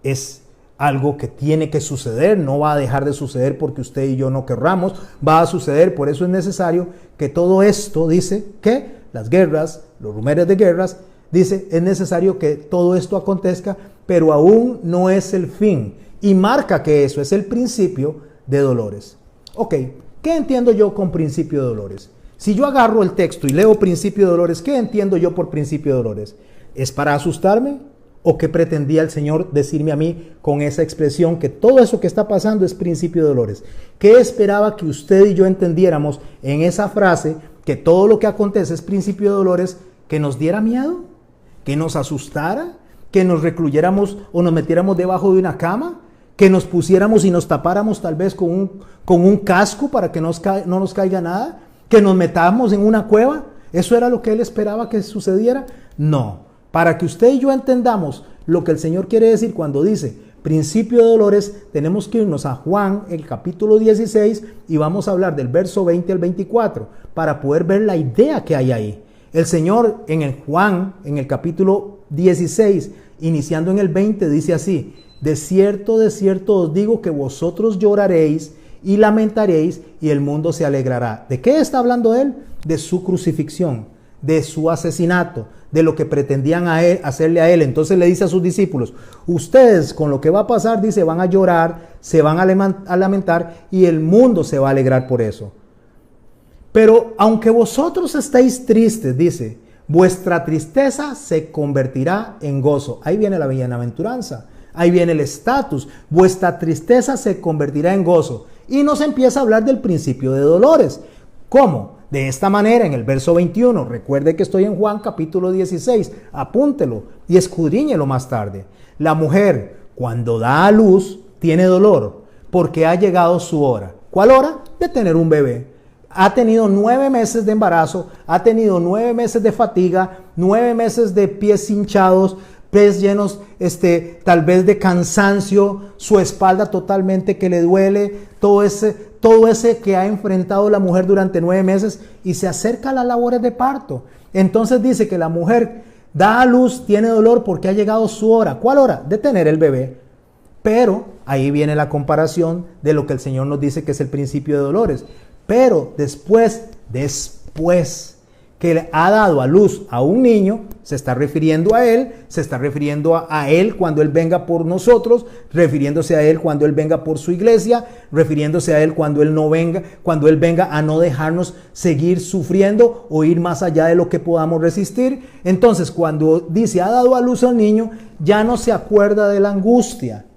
es algo que tiene que suceder, no va a dejar de suceder porque usted y yo no querramos, va a suceder. Por eso es necesario que todo esto, dice que las guerras, los rumores de guerras, dice, es necesario que todo esto acontezca, pero aún no es el fin, y marca que eso es el principio de dolores. Ok, ¿qué entiendo yo con principio de dolores? Si yo agarro el texto y leo principio de dolores, ¿qué entiendo yo por principio de dolores? ¿Es para asustarme? ¿O qué pretendía el Señor decirme a mí con esa expresión que todo eso que está pasando es principio de dolores? ¿Qué esperaba que usted y yo entendiéramos en esa frase, que todo lo que acontece es principio de dolores? ¿Que nos diera miedo? ¿Que nos asustara? ¿Que nos recluyéramos o nos metiéramos debajo de una cama? ¿Que nos pusiéramos y nos tapáramos tal vez con un casco para que no nos caiga nada? ¿Que nos metamos en una cueva? ¿Eso era lo que Él esperaba que sucediera? No. Para que usted y yo entendamos lo que el Señor quiere decir cuando dice principio de dolores, tenemos que irnos a Juan, el capítulo 16, y vamos a hablar del verso 20 al 24, para poder ver la idea que hay ahí. El Señor en el Juan, en el capítulo 16, iniciando en el 20, dice así, de cierto os digo que vosotros lloraréis y lamentaréis, y el mundo se alegrará. ¿De qué está hablando Él? De su crucifixión, de su asesinato, de lo que pretendían hacerle a Él. Entonces le dice a sus discípulos, ustedes con lo que va a pasar, dice, van a llorar, se van a lamentar, y el mundo se va a alegrar por eso. Pero aunque vosotros estéis tristes, dice, vuestra tristeza se convertirá en gozo. Ahí viene la bienaventuranza, ahí viene el estatus, vuestra tristeza se convertirá en gozo. Y nos empieza a hablar del principio de dolores. ¿Cómo? De esta manera, en el verso 21, recuerde que estoy en Juan capítulo 16, apúntelo y escudriñelo más tarde. La mujer, cuando da a luz, tiene dolor, porque ha llegado su hora. ¿Cuál hora? De tener un bebé. Ha tenido 9 meses de embarazo, ha tenido 9 meses de fatiga, 9 meses de pies hinchados, pies llenos tal vez de cansancio, su espalda totalmente que le duele, todo ese que ha enfrentado la mujer durante 9 meses, y se acerca a las labores de parto. Entonces dice que la mujer da a luz, tiene dolor porque ha llegado su hora. ¿Cuál hora? De tener el bebé. Pero ahí viene la comparación de lo que el Señor nos dice que es el principio de dolores. Pero después que le ha dado a luz a un niño, se está refiriendo a Él, se está refiriendo a Él cuando Él venga por nosotros, refiriéndose a Él cuando Él venga por su iglesia, refiriéndose a Él cuando Él venga a no dejarnos seguir sufriendo o ir más allá de lo que podamos resistir. Entonces, cuando dice ha dado a luz al niño, ya no se acuerda de la angustia.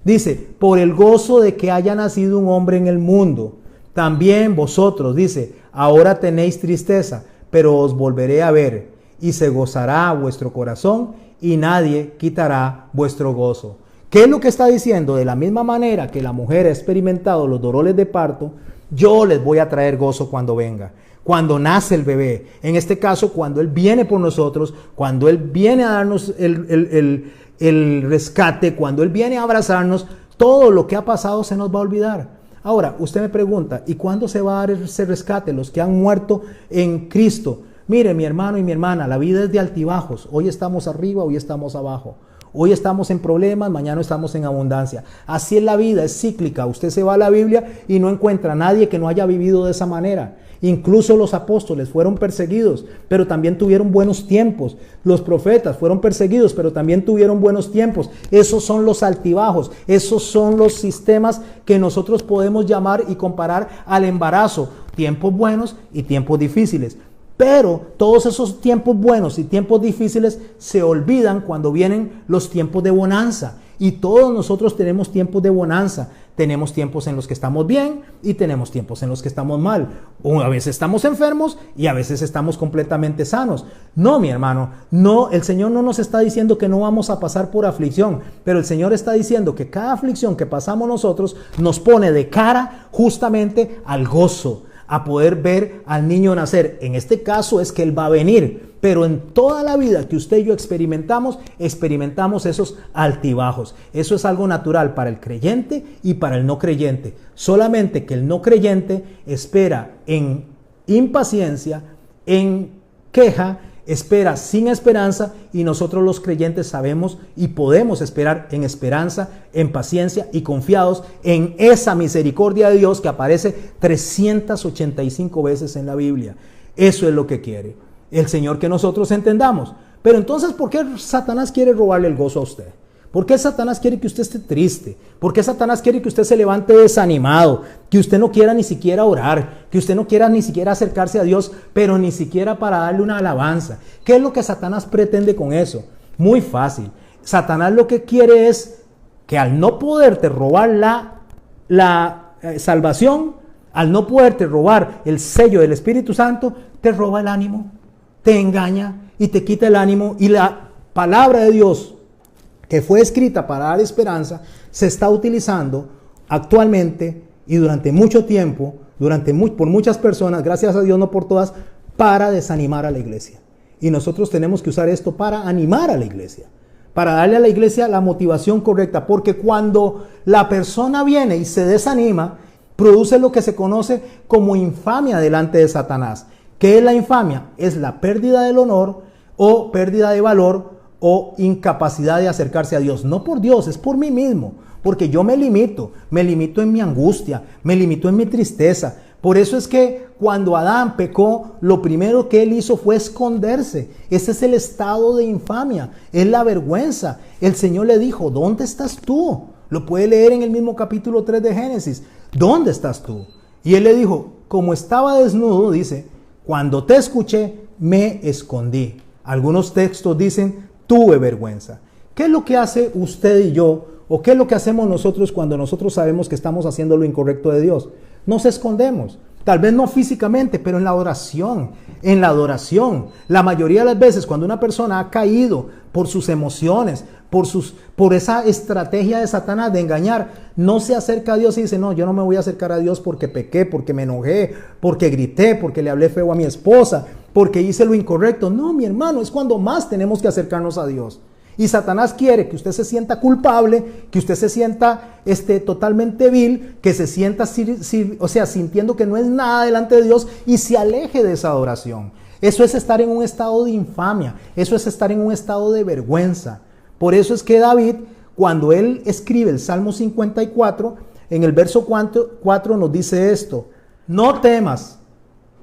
Dice, por el gozo de que haya nacido un hombre en el mundo. También vosotros, dice, ahora tenéis tristeza, pero os volveré a ver, y se gozará vuestro corazón, y nadie quitará vuestro gozo. ¿Qué es lo que está diciendo? De la misma manera que la mujer ha experimentado los dolores de parto, yo les voy a traer gozo cuando venga. Cuando nace el bebé, en este caso cuando Él viene por nosotros, cuando Él viene a darnos el rescate, cuando Él viene a abrazarnos, todo lo que ha pasado se nos va a olvidar. Ahora, usted me pregunta, ¿y cuándo se va a dar ese rescate? Los que han muerto en Cristo. Mire, mi hermano y mi hermana, la vida es de altibajos. Hoy estamos arriba, hoy estamos abajo. Hoy estamos en problemas, mañana estamos en abundancia. Así es la vida, es cíclica. Usted se va a la Biblia y no encuentra a nadie que no haya vivido de esa manera. Incluso los apóstoles fueron perseguidos, pero también tuvieron buenos tiempos. Los profetas fueron perseguidos, pero también tuvieron buenos tiempos. Esos son los altibajos, esos son los sistemas que nosotros podemos llamar y comparar al embarazo. Tiempos buenos y tiempos difíciles. Pero todos esos tiempos buenos y tiempos difíciles se olvidan cuando vienen los tiempos de bonanza. Y todos nosotros tenemos tiempos de bonanza. Tenemos tiempos en los que estamos bien y tenemos tiempos en los que estamos mal. O a veces estamos enfermos y a veces estamos completamente sanos. No, mi hermano, no, el Señor no nos está diciendo que no vamos a pasar por aflicción, pero el Señor está diciendo que cada aflicción que pasamos nosotros nos pone de cara justamente al gozo, a poder ver al niño nacer. En este caso es que Él va a venir, pero en toda la vida que usted y yo experimentamos esos altibajos. Eso es algo natural para el creyente y para el no creyente. Solamente que el no creyente espera en impaciencia, en queja, espera sin esperanza, y nosotros los creyentes sabemos y podemos esperar en esperanza, en paciencia y confiados en esa misericordia de Dios que aparece 385 veces en la Biblia. Eso es lo que quiere el Señor, que nosotros entendamos. Pero entonces, ¿por qué Satanás quiere robarle el gozo a usted? ¿Por qué Satanás quiere que usted esté triste? ¿Por qué Satanás quiere que usted se levante desanimado? Que usted no quiera ni siquiera orar, que usted no quiera ni siquiera acercarse a Dios, pero ni siquiera para darle una alabanza. ¿Qué es lo que Satanás pretende con eso? Muy fácil. Satanás lo que quiere es que al no poderte robar la salvación, al no poderte robar el sello del Espíritu Santo, te roba el ánimo, te engaña y te quita el ánimo. Y la palabra de Dios, que fue escrita para dar esperanza, se está utilizando actualmente y durante mucho tiempo, por muchas personas, gracias a Dios no por todas, para desanimar a la iglesia. Y nosotros tenemos que usar esto para animar a la iglesia, para darle a la iglesia la motivación correcta, porque cuando la persona viene y se desanima, produce lo que se conoce como infamia delante de Satanás. ¿Qué es la infamia? Es la pérdida del honor o pérdida de valor o incapacidad de acercarse a Dios. No por Dios, es por mí mismo, porque yo me limito en mi angustia, me limito en mi tristeza. Por eso es que cuando Adán pecó, lo primero que él hizo fue esconderse. Ese es el estado de infamia, es la vergüenza. El Señor le dijo, ¿dónde estás tú? Lo puede leer en el mismo capítulo 3 de Génesis. ¿Dónde estás tú? Y él le dijo, como estaba desnudo, dice, cuando te escuché, me escondí. Algunos textos dicen, tuve vergüenza. ¿Qué es lo que hace usted y yo? ¿O qué es lo que hacemos nosotros cuando nosotros sabemos que estamos haciendo lo incorrecto de Dios? Nos escondemos. Tal vez no físicamente, pero en la oración, en la adoración. La mayoría de las veces cuando una persona ha caído por sus emociones, por esa estrategia de Satanás de engañar, no se acerca a Dios y dice, no, yo no me voy a acercar a Dios porque pequé, porque me enojé, porque grité, porque le hablé feo a mi esposa, porque hice lo incorrecto. No, mi hermano, es cuando más tenemos que acercarnos a Dios. Y Satanás quiere que usted se sienta culpable, que usted se sienta totalmente vil, que se sienta sintiendo que no es nada delante de Dios y se aleje de esa adoración. Eso es estar en un estado de infamia, eso es estar en un estado de vergüenza. Por eso es que David, cuando él escribe el Salmo 54, en el verso 4 nos dice esto: no temas,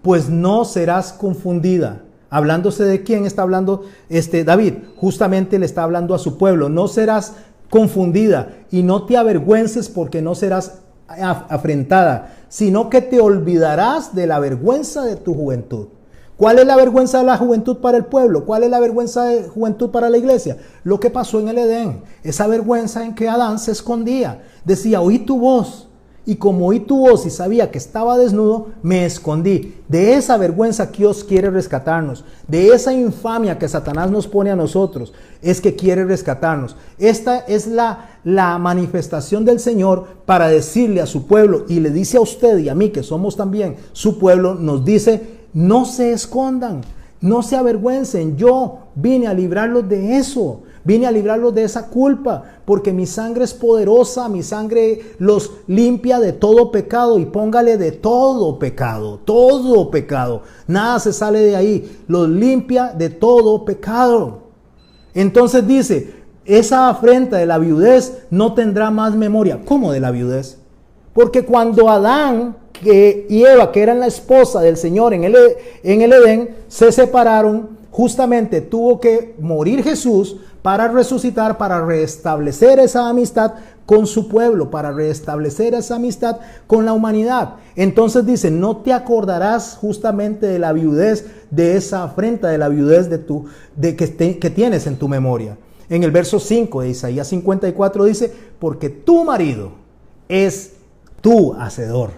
pues no serás confundida. Hablándose de quién está hablando David, justamente le está hablando a su pueblo. No serás confundida y no te avergüences porque no serás afrentada, sino que te olvidarás de la vergüenza de tu juventud. ¿Cuál es la vergüenza de la juventud para el pueblo? ¿Cuál es la vergüenza de juventud para la iglesia? Lo que pasó en el Edén, esa vergüenza en que Adán se escondía, decía, oí tu voz y como oí tu voz y sabía que estaba desnudo, me escondí. De esa vergüenza que Dios quiere rescatarnos, de esa infamia que Satanás nos pone a nosotros, es que quiere rescatarnos. Esta es la manifestación del Señor para decirle a su pueblo, y le dice a usted y a mí que somos también su pueblo, nos dice: no se escondan, no se avergüencen, yo vine a librarlos de eso. Vine a librarlos de esa culpa, porque mi sangre es poderosa, mi sangre los limpia de todo pecado, y póngale de todo pecado, nada se sale de ahí, los limpia de todo pecado. Entonces dice, esa afrenta de la viudez no tendrá más memoria. ¿Cómo de la viudez? Porque cuando Adán y Eva, que eran la esposa del Señor en el Edén, se separaron, justamente tuvo que morir Jesús para resucitar, para restablecer esa amistad con su pueblo, para restablecer esa amistad con la humanidad. Entonces dice, no te acordarás justamente de la viudez, de esa afrenta, de la viudez que tienes en tu memoria. En el verso 5 de Isaías 54 dice, porque tu marido es tu hacedor.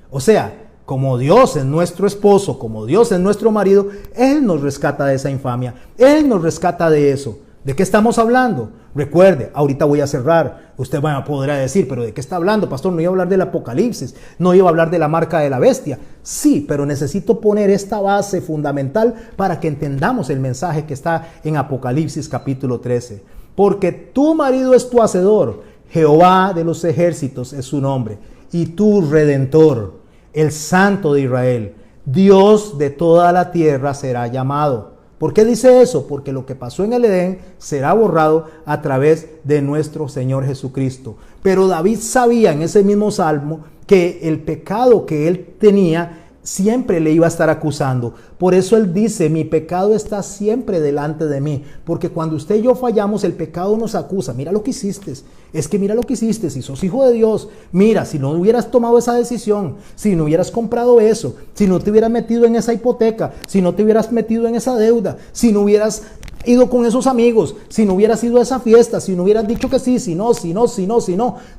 O sea, como Dios es nuestro esposo, como Dios es nuestro marido, Él nos rescata de esa infamia, Él nos rescata de eso. ¿De qué estamos hablando? Recuerde, ahorita voy a cerrar. Usted podrá decir, pero ¿de qué está hablando, pastor? No iba a hablar del Apocalipsis, no iba a hablar de la marca de la bestia. Sí, pero necesito poner esta base fundamental para que entendamos el mensaje que está en Apocalipsis capítulo 13. Porque tu marido es tu hacedor, Jehová de los ejércitos es su nombre, y tu redentor, el Santo de Israel, Dios de toda la tierra será llamado. ¿Por qué dice eso? Porque lo que pasó en el Edén será borrado a través de nuestro Señor Jesucristo. Pero David sabía en ese mismo salmo que el pecado que él tenía siempre le iba a estar acusando. Por eso él dice, mi pecado está siempre delante de mí. Porque cuando usted y yo fallamos, el pecado nos acusa. Mira lo que hiciste. Es que mira lo que hiciste. Si sos hijo de Dios, mira, si no hubieras tomado esa decisión, si no hubieras comprado eso, si no te hubieras metido en esa hipoteca, si no te hubieras metido en esa deuda, si no hubieras ido con esos amigos, si no hubieras ido a esa fiesta, si no hubieras dicho que sí, si no,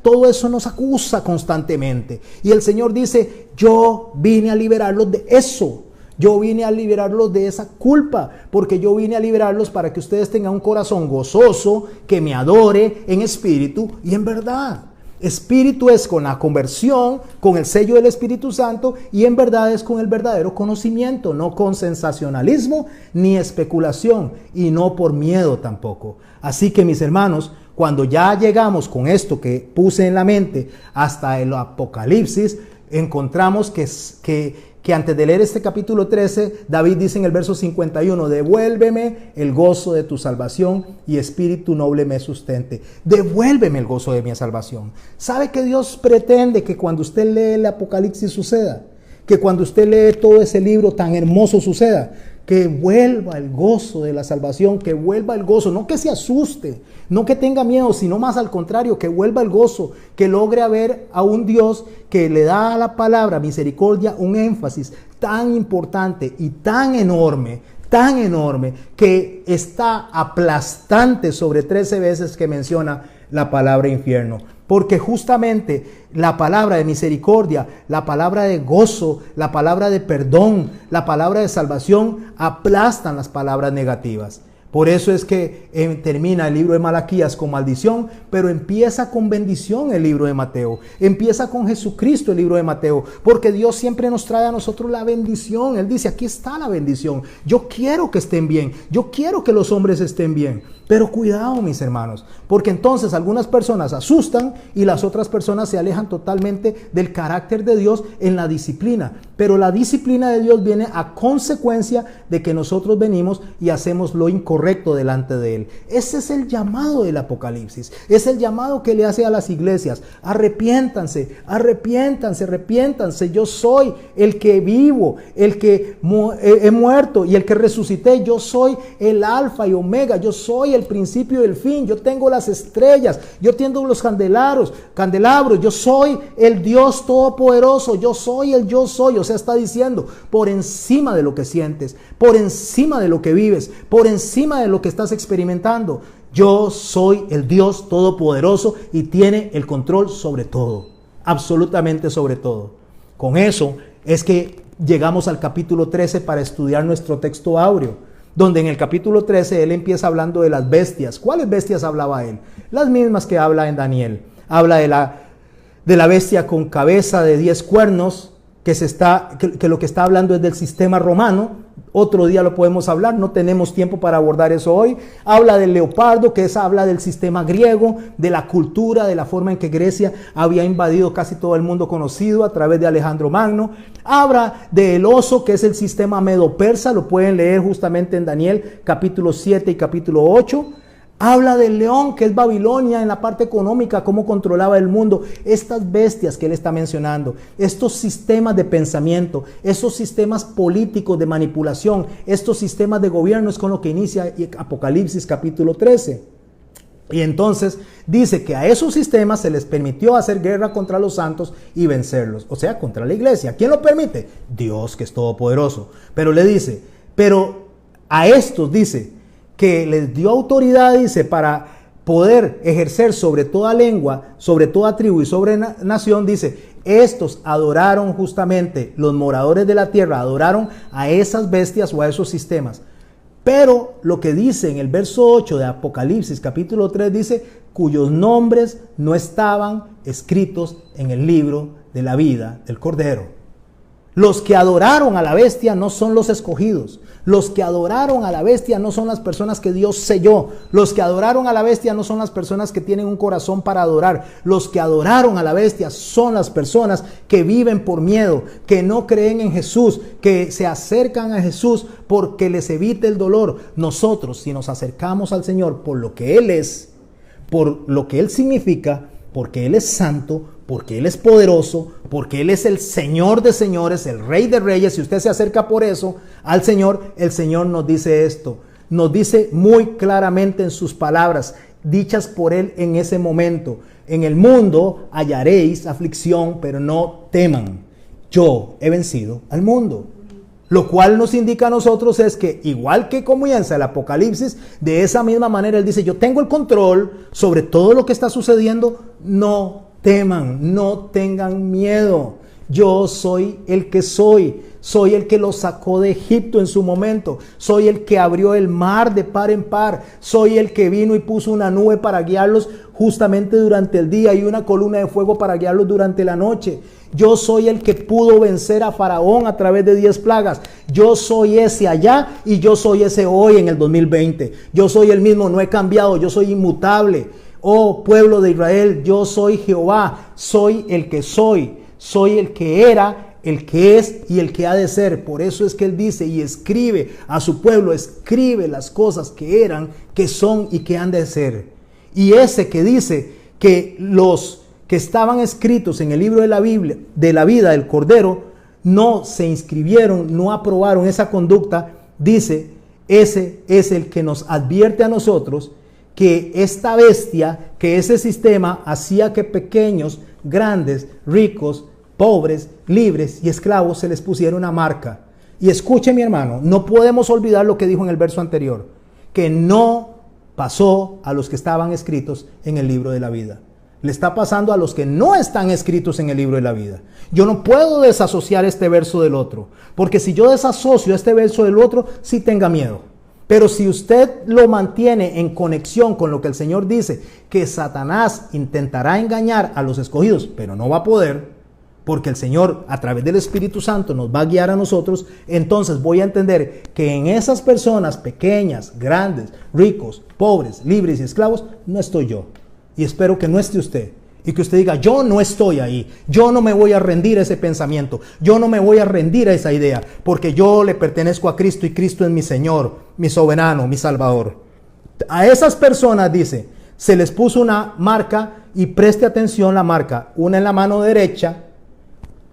todo eso nos acusa constantemente. Y el Señor dice, yo vine a liberarlos de eso. Yo vine a liberarlos de esa culpa, porque yo vine a liberarlos para que ustedes tengan un corazón gozoso, que me adore en espíritu y en verdad. Espíritu es con la conversión, con el sello del Espíritu Santo, y en verdad es con el verdadero conocimiento, no con sensacionalismo ni especulación, y no por miedo tampoco. Así que, mis hermanos, cuando ya llegamos con esto que puse en la mente hasta el Apocalipsis, encontramos que antes de leer este capítulo 13, David dice en el verso 51, devuélveme el gozo de tu salvación y espíritu noble me sustente. Devuélveme el gozo de mi salvación. ¿Sabe que Dios pretende que cuando usted lee el Apocalipsis suceda? Que cuando usted lee todo ese libro tan hermoso suceda. Que vuelva el gozo de la salvación, que vuelva el gozo, no que se asuste, no que tenga miedo, sino más al contrario, que vuelva el gozo, que logre ver a un Dios que le da a la palabra misericordia un énfasis tan importante y tan enorme, que está aplastante sobre 13 veces que menciona la palabra infierno. Porque justamente la palabra de misericordia, la palabra de gozo, la palabra de perdón, la palabra de salvación aplastan las palabras negativas. Por eso es que termina el libro de Malaquías con maldición, pero empieza con bendición el libro de Mateo. Empieza con Jesucristo el libro de Mateo, porque Dios siempre nos trae a nosotros la bendición. Él dice, aquí está la bendición. Yo quiero que estén bien. Yo quiero que los hombres estén bien. Pero cuidado, mis hermanos, porque entonces algunas personas asustan y las otras personas se alejan totalmente del carácter de Dios en la disciplina. Pero la disciplina de Dios viene a consecuencia de que nosotros venimos y hacemos lo incorrecto delante de Él. Ese es el llamado del Apocalipsis. Es el llamado que le hace a las iglesias. Arrepiéntanse, arrepiéntanse, arrepiéntanse. Yo soy el que vivo, el que he muerto y el que resucité. Yo soy el alfa y omega. Yo soy el principio y el fin. Yo tengo las estrellas, yo tengo los candelabros, yo soy el Dios todopoderoso, yo soy el yo soy. O sea, está diciendo, por encima de lo que sientes, por encima de lo que vives, por encima de lo que estás experimentando, yo soy el Dios todopoderoso y tiene el control sobre todo. absolutamente sobre todo. Con eso es que llegamos al capítulo 13 para estudiar nuestro texto áureo, donde en el capítulo 13 él empieza hablando de las bestias. ¿Cuáles bestias hablaba él? Las mismas que habla en Daniel. Habla de la bestia con cabeza de 10 cuernos, que lo que está hablando es del sistema romano. Otro día lo podemos hablar, no tenemos tiempo para abordar eso hoy. Habla del leopardo, que habla del sistema griego, de la cultura, de la forma en que Grecia había invadido casi todo el mundo conocido a través de Alejandro Magno. Habla del oso, que es el sistema medo-persa, lo pueden leer justamente en Daniel capítulo 7 y capítulo 8. Habla del león, que es Babilonia en la parte económica, cómo controlaba el mundo. Estas bestias que él está mencionando, estos sistemas de pensamiento, esos sistemas políticos de manipulación, estos sistemas de gobierno es con lo que inicia Apocalipsis capítulo 13. Y entonces dice que a esos sistemas se les permitió hacer guerra contra los santos y vencerlos, o sea, contra la iglesia. ¿Quién lo permite? Dios, que es todopoderoso. Pero le dice, pero a estos dice que les dio autoridad, dice, para poder ejercer sobre toda lengua, sobre toda tribu y sobre nación. Dice, estos adoraron justamente, los moradores de la tierra adoraron a esas bestias o a esos sistemas. Pero lo que dice en el verso 8 de Apocalipsis capítulo 3 dice, cuyos nombres no estaban escritos en el libro de la vida del Cordero. Los que adoraron a la bestia no son los escogidos. Los que adoraron a la bestia no son las personas que Dios selló. Los que adoraron a la bestia no son las personas que tienen un corazón para adorar. Los que adoraron a la bestia son las personas que viven por miedo, que no creen en Jesús, que se acercan a Jesús porque les evite el dolor. Nosotros, si nos acercamos al Señor por lo que Él es, por lo que Él significa, porque Él es santo, porque Él es poderoso, porque Él es el Señor de señores, el Rey de reyes. Si usted se acerca por eso al Señor, el Señor nos dice esto. Nos dice muy claramente en sus palabras, dichas por Él en ese momento. En el mundo hallaréis aflicción, pero no teman. Yo he vencido al mundo. Lo cual nos indica a nosotros es que, igual que comienza el Apocalipsis, de esa misma manera Él dice, yo tengo el control sobre todo lo que está sucediendo, no teman, no tengan miedo. Yo soy el que soy el que los sacó de Egipto en su momento, soy el que abrió el mar de par en par, soy el que vino y puso una nube para guiarlos justamente durante el día y una columna de fuego para guiarlos durante la noche. Yo soy el que pudo vencer a Faraón a través de 10 plagas. Yo soy ese allá y yo soy ese hoy en el 2020. Yo soy el mismo, no he cambiado, yo soy inmutable. Oh pueblo de Israel, yo soy Jehová, soy el que era, el que es y el que ha de ser. Por eso es que Él dice y escribe a su pueblo, escribe las cosas que eran, que son y que han de ser. Y ese que dice que los que estaban escritos en el libro de la Biblia, de la vida del Cordero, no se inscribieron, no aprobaron esa conducta, dice, ese es el que nos advierte a nosotros que esta bestia, que ese sistema hacía que pequeños, grandes, ricos, pobres, libres y esclavos se les pusiera una marca. Y escuche, mi hermano, no podemos olvidar lo que dijo en el verso anterior, que no pasó a los que estaban escritos en el libro de la vida. Le está pasando a los que no están escritos en el libro de la vida. Yo no puedo desasociar este verso del otro, porque si yo desasocio este verso del otro, sí tenga miedo. Pero si usted lo mantiene en conexión con lo que el Señor dice, que Satanás intentará engañar a los escogidos, pero no va a poder, porque el Señor a través del Espíritu Santo nos va a guiar a nosotros, entonces voy a entender que en esas personas pequeñas, grandes, ricos, pobres, libres y esclavos, no estoy yo. Y espero que no esté usted. Y que usted diga, yo no estoy ahí. Yo no me voy a rendir a ese pensamiento. Yo no me voy a rendir a esa idea. Porque yo le pertenezco a Cristo y Cristo es mi Señor, mi soberano, mi Salvador. A esas personas, dice, se les puso una marca y preste atención la marca. Una en la mano derecha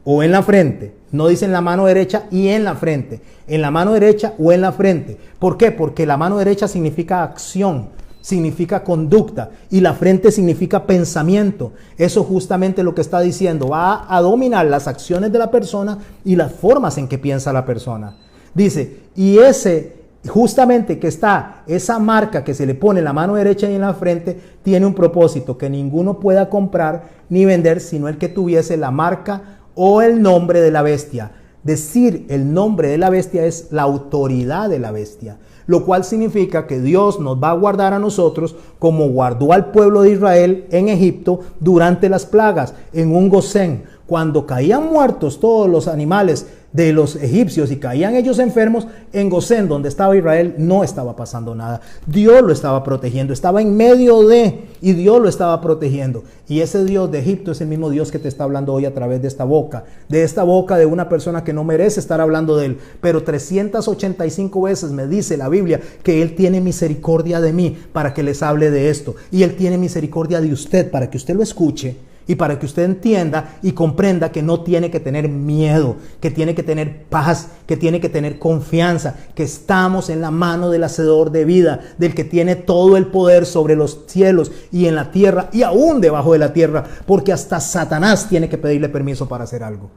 o en la frente. No dice en la mano derecha y en la frente. En la mano derecha o en la frente. ¿Por qué? Porque la mano derecha significa acción, significa conducta y la frente significa pensamiento. Eso justamente lo que está diciendo, va a dominar las acciones de la persona y las formas en que piensa la persona. Dice, y ese justamente que está esa marca que se le pone en la mano derecha y en la frente, tiene un propósito, que ninguno pueda comprar ni vender, sino el que tuviese la marca o el nombre de la bestia. Decir el nombre de la bestia es la autoridad de la bestia, lo cual significa que Dios nos va a guardar a nosotros como guardó al pueblo de Israel en Egipto durante las plagas, en un Gosén. Cuando caían muertos todos los animales de los egipcios y caían ellos enfermos, en Gosén, donde estaba Israel, no estaba pasando nada. Dios lo estaba protegiendo, estaba en medio de, y Dios lo estaba protegiendo. Y ese Dios de Egipto es el mismo Dios que te está hablando hoy a través de esta boca de una persona que no merece estar hablando de él. Pero 385 veces me dice la Biblia que Él tiene misericordia de mí para que les hable de esto. Y Él tiene misericordia de usted para que usted lo escuche. Y para que usted entienda y comprenda que no tiene que tener miedo, que tiene que tener paz, que tiene que tener confianza, que estamos en la mano del hacedor de vida, del que tiene todo el poder sobre los cielos y en la tierra y aún debajo de la tierra, porque hasta Satanás tiene que pedirle permiso para hacer algo.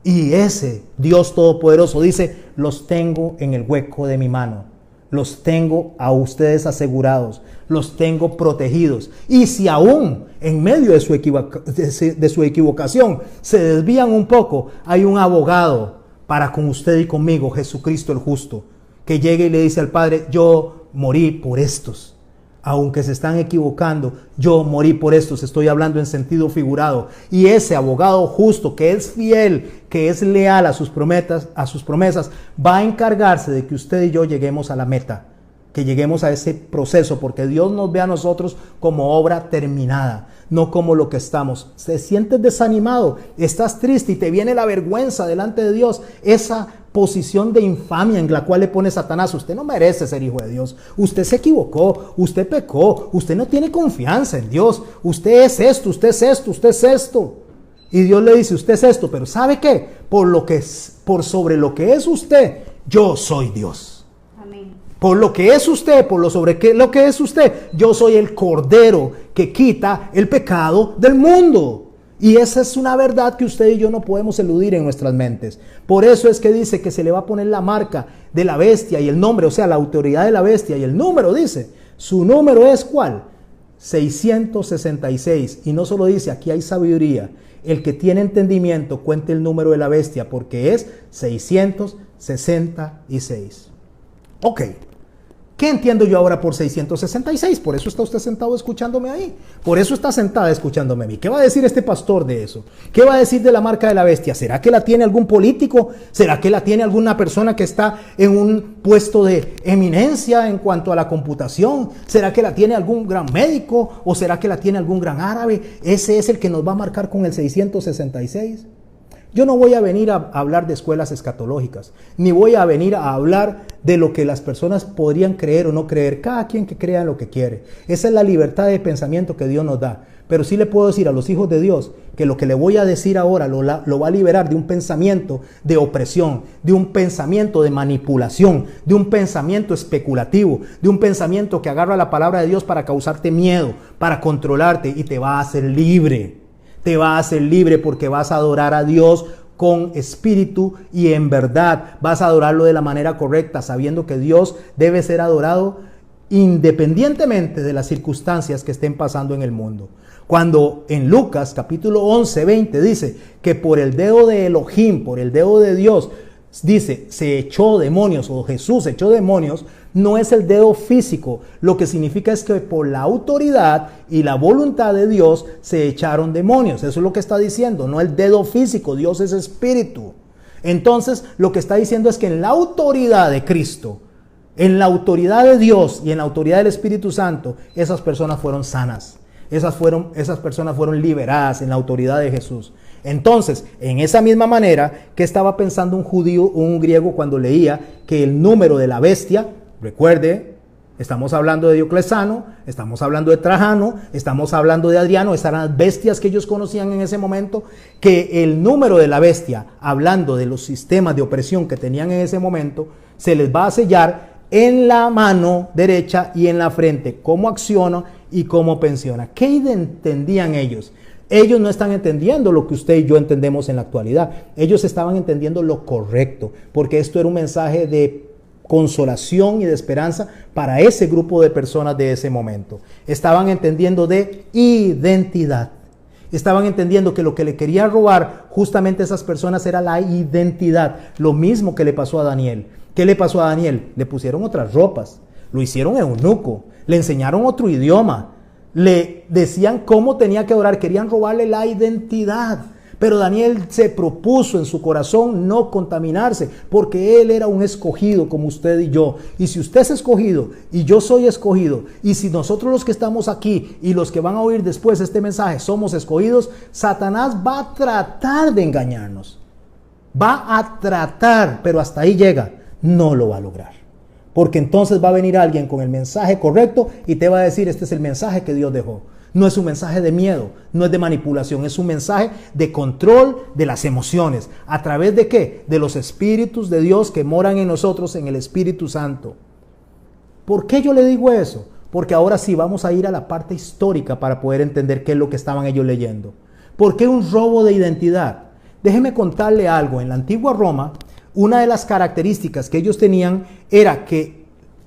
Y ese Dios Todopoderoso dice, los tengo en el hueco de mi mano. Los tengo a ustedes asegurados, los tengo protegidos. Y si aún en medio de su equivocación se desvían un poco, hay un abogado para con usted y conmigo, Jesucristo el justo, que llegue y le dice al Padre, yo morí por estos. Aunque se están equivocando, yo morí por estos, estoy hablando en sentido figurado. Y ese abogado justo, que es fiel, que es leal a sus promesas, va a encargarse de que usted y yo lleguemos a la meta, que lleguemos a ese proceso, porque Dios nos ve a nosotros como obra terminada, no como lo que estamos. Te sientes desanimado, estás triste y te viene la vergüenza delante de Dios, esa posición de infamia en la cual le pone Satanás. Usted no merece ser hijo de Dios, usted se equivocó, usted pecó, usted no tiene confianza en Dios, usted es esto, usted es esto, usted es esto. Y Dios le dice, usted es esto, pero ¿sabe qué? Por sobre lo que es usted, yo soy Dios. Amén. Por lo que es usted, por lo que es usted, yo soy el Cordero que quita el pecado del mundo. Y esa es una verdad que usted y yo no podemos eludir en nuestras mentes. Por eso es que dice que se le va a poner la marca de la bestia y el nombre, o sea, la autoridad de la bestia y el número, dice. Su número es ¿cuál? 666. Y no solo dice, aquí hay sabiduría. El que tiene entendimiento cuente el número de la bestia, porque es 666. Ok. ¿Qué entiendo yo ahora por 666? Por eso está usted sentado escuchándome ahí. Por eso está sentada escuchándome a mí. ¿Qué va a decir este pastor de eso? ¿Qué va a decir de la marca de la bestia? ¿Será que la tiene algún político? ¿Será que la tiene alguna persona que está en un puesto de eminencia en cuanto a la computación? ¿Será que la tiene algún gran médico? ¿O será que la tiene algún gran árabe? Ese es el que nos va a marcar con el 666. Yo no voy a venir a hablar de escuelas escatológicas, ni voy a venir a hablar de lo que las personas podrían creer o no creer, cada quien que crea en lo que quiere. Esa es la libertad de pensamiento que Dios nos da. Pero sí le puedo decir a los hijos de Dios que lo que le voy a decir ahora lo va a liberar de un pensamiento de opresión, de un pensamiento de manipulación, de un pensamiento especulativo, de un pensamiento que agarra la palabra de Dios para causarte miedo, para controlarte, y te va a hacer libre. Te va a hacer libre porque vas a adorar a Dios con espíritu y en verdad. Vas a adorarlo de la manera correcta, sabiendo que Dios debe ser adorado independientemente de las circunstancias que estén pasando en el mundo. Cuando en Lucas capítulo 11, 20 dice que por el dedo de Elohim, por el dedo de Dios, dice, se echó demonios, o Jesús echó demonios, no es el dedo físico. Lo que significa es que por la autoridad y la voluntad de Dios se echaron demonios. Eso es lo que está diciendo, no el dedo físico. Dios es espíritu. Entonces, lo que está diciendo es que en la autoridad de Cristo, en la autoridad de Dios y en la autoridad del Espíritu Santo, esas personas fueron sanas. Esas personas fueron liberadas en la autoridad de Jesús. Entonces, en esa misma manera, ¿qué estaba pensando un judío o un griego cuando leía que el número de la bestia, recuerde, estamos hablando de Diocleciano, estamos hablando de Trajano, estamos hablando de Adriano, esas eran las bestias que ellos conocían en ese momento, que el número de la bestia, hablando de los sistemas de opresión que tenían en ese momento, se les va a sellar en la mano derecha y en la frente, cómo acciona y cómo pensiona. ¿Qué entendían ellos? Ellos no están entendiendo lo que usted y yo entendemos en la actualidad. Ellos estaban entendiendo lo correcto, porque esto era un mensaje de consolación y de esperanza para ese grupo de personas de ese momento. Estaban entendiendo de identidad. Estaban entendiendo que lo que le querían robar justamente a esas personas era la identidad. Lo mismo que le pasó a Daniel. ¿Qué le pasó a Daniel? Le pusieron otras ropas, lo hicieron eunuco, le enseñaron otro idioma, le decían cómo tenía que orar, querían robarle la identidad. Pero Daniel se propuso en su corazón no contaminarse, porque él era un escogido como usted y yo. Y si usted es escogido y yo soy escogido, y si nosotros los que estamos aquí y los que van a oír después este mensaje somos escogidos, Satanás va a tratar de engañarnos. Va a tratar, pero hasta ahí llega. No lo va a lograr. Porque entonces va a venir alguien con el mensaje correcto y te va a decir, este es el mensaje que Dios dejó. No es un mensaje de miedo, no es de manipulación, es un mensaje de control de las emociones. ¿A través de qué? De los espíritus de Dios que moran en nosotros, en el Espíritu Santo. ¿Por qué yo le digo eso? Porque ahora sí vamos a ir a la parte histórica para poder entender qué es lo que estaban ellos leyendo. ¿Por qué un robo de identidad? Déjeme contarle algo. En la antigua Roma, una de las características que ellos tenían era que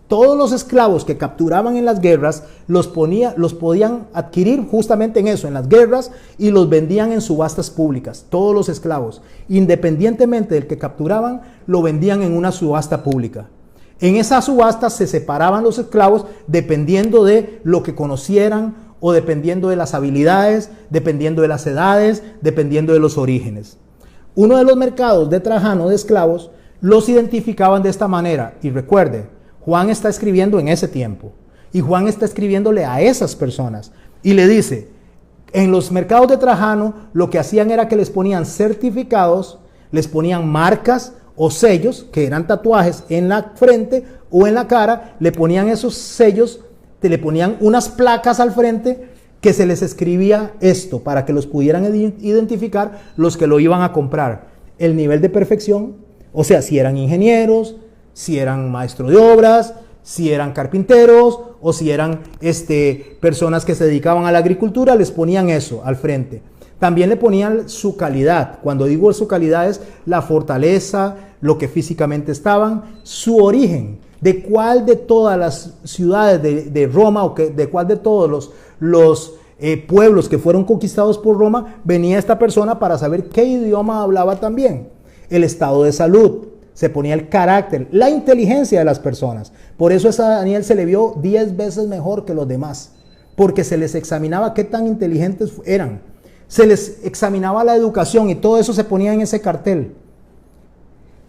todos los esclavos que capturaban en las guerras los podían adquirir justamente en eso, en las guerras, y los vendían en subastas públicas. Todos los esclavos, independientemente del que capturaban, lo vendían en una subasta pública. En esa subasta se separaban los esclavos dependiendo de lo que conocieran o dependiendo de las habilidades, dependiendo de las edades, dependiendo de los orígenes. Uno de los mercados de Trajano de esclavos los identificaban de esta manera. Y recuerde, Juan está escribiendo en ese tiempo. Y Juan está escribiéndole a esas personas. Y le dice, en los mercados de Trajano lo que hacían era que les ponían certificados, les ponían marcas o sellos, que eran tatuajes en la frente o en la cara, le ponían esos sellos, le ponían unas placas al frente que se les escribía esto para que los pudieran identificar los que lo iban a comprar. El nivel de perfección, o sea, si eran ingenieros, si eran maestros de obras, si eran carpinteros o si eran personas que se dedicaban a la agricultura, les ponían eso al frente. También le ponían su calidad. Cuando digo su calidad es la fortaleza, lo que físicamente estaban, su origen, de cuál de todas las ciudades de Roma o de cuál de todos los pueblos que fueron conquistados por Roma venía esta persona para saber qué idioma hablaba también. El estado de salud, se ponía el carácter, la inteligencia de las personas. Por eso a Daniel se le vio 10 veces mejor que los demás, porque se les examinaba qué tan inteligentes eran. Se les examinaba la educación y todo eso se ponía en ese cartel.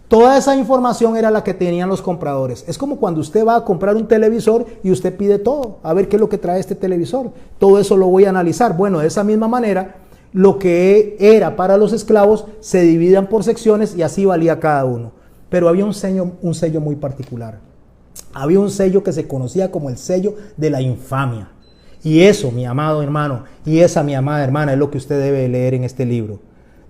Toda esa información era la que tenían los compradores. Es como cuando usted va a comprar un televisor y usted pide todo, a ver qué es lo que trae este televisor. Todo eso lo voy a analizar. Bueno, de esa misma manera, lo que era para los esclavos se dividían por secciones y así valía cada uno. Pero había un sello muy particular. Había un sello que se conocía como el sello de la infamia. Y eso, mi amado hermano, y esa, mi amada hermana, es lo que usted debe leer en este libro.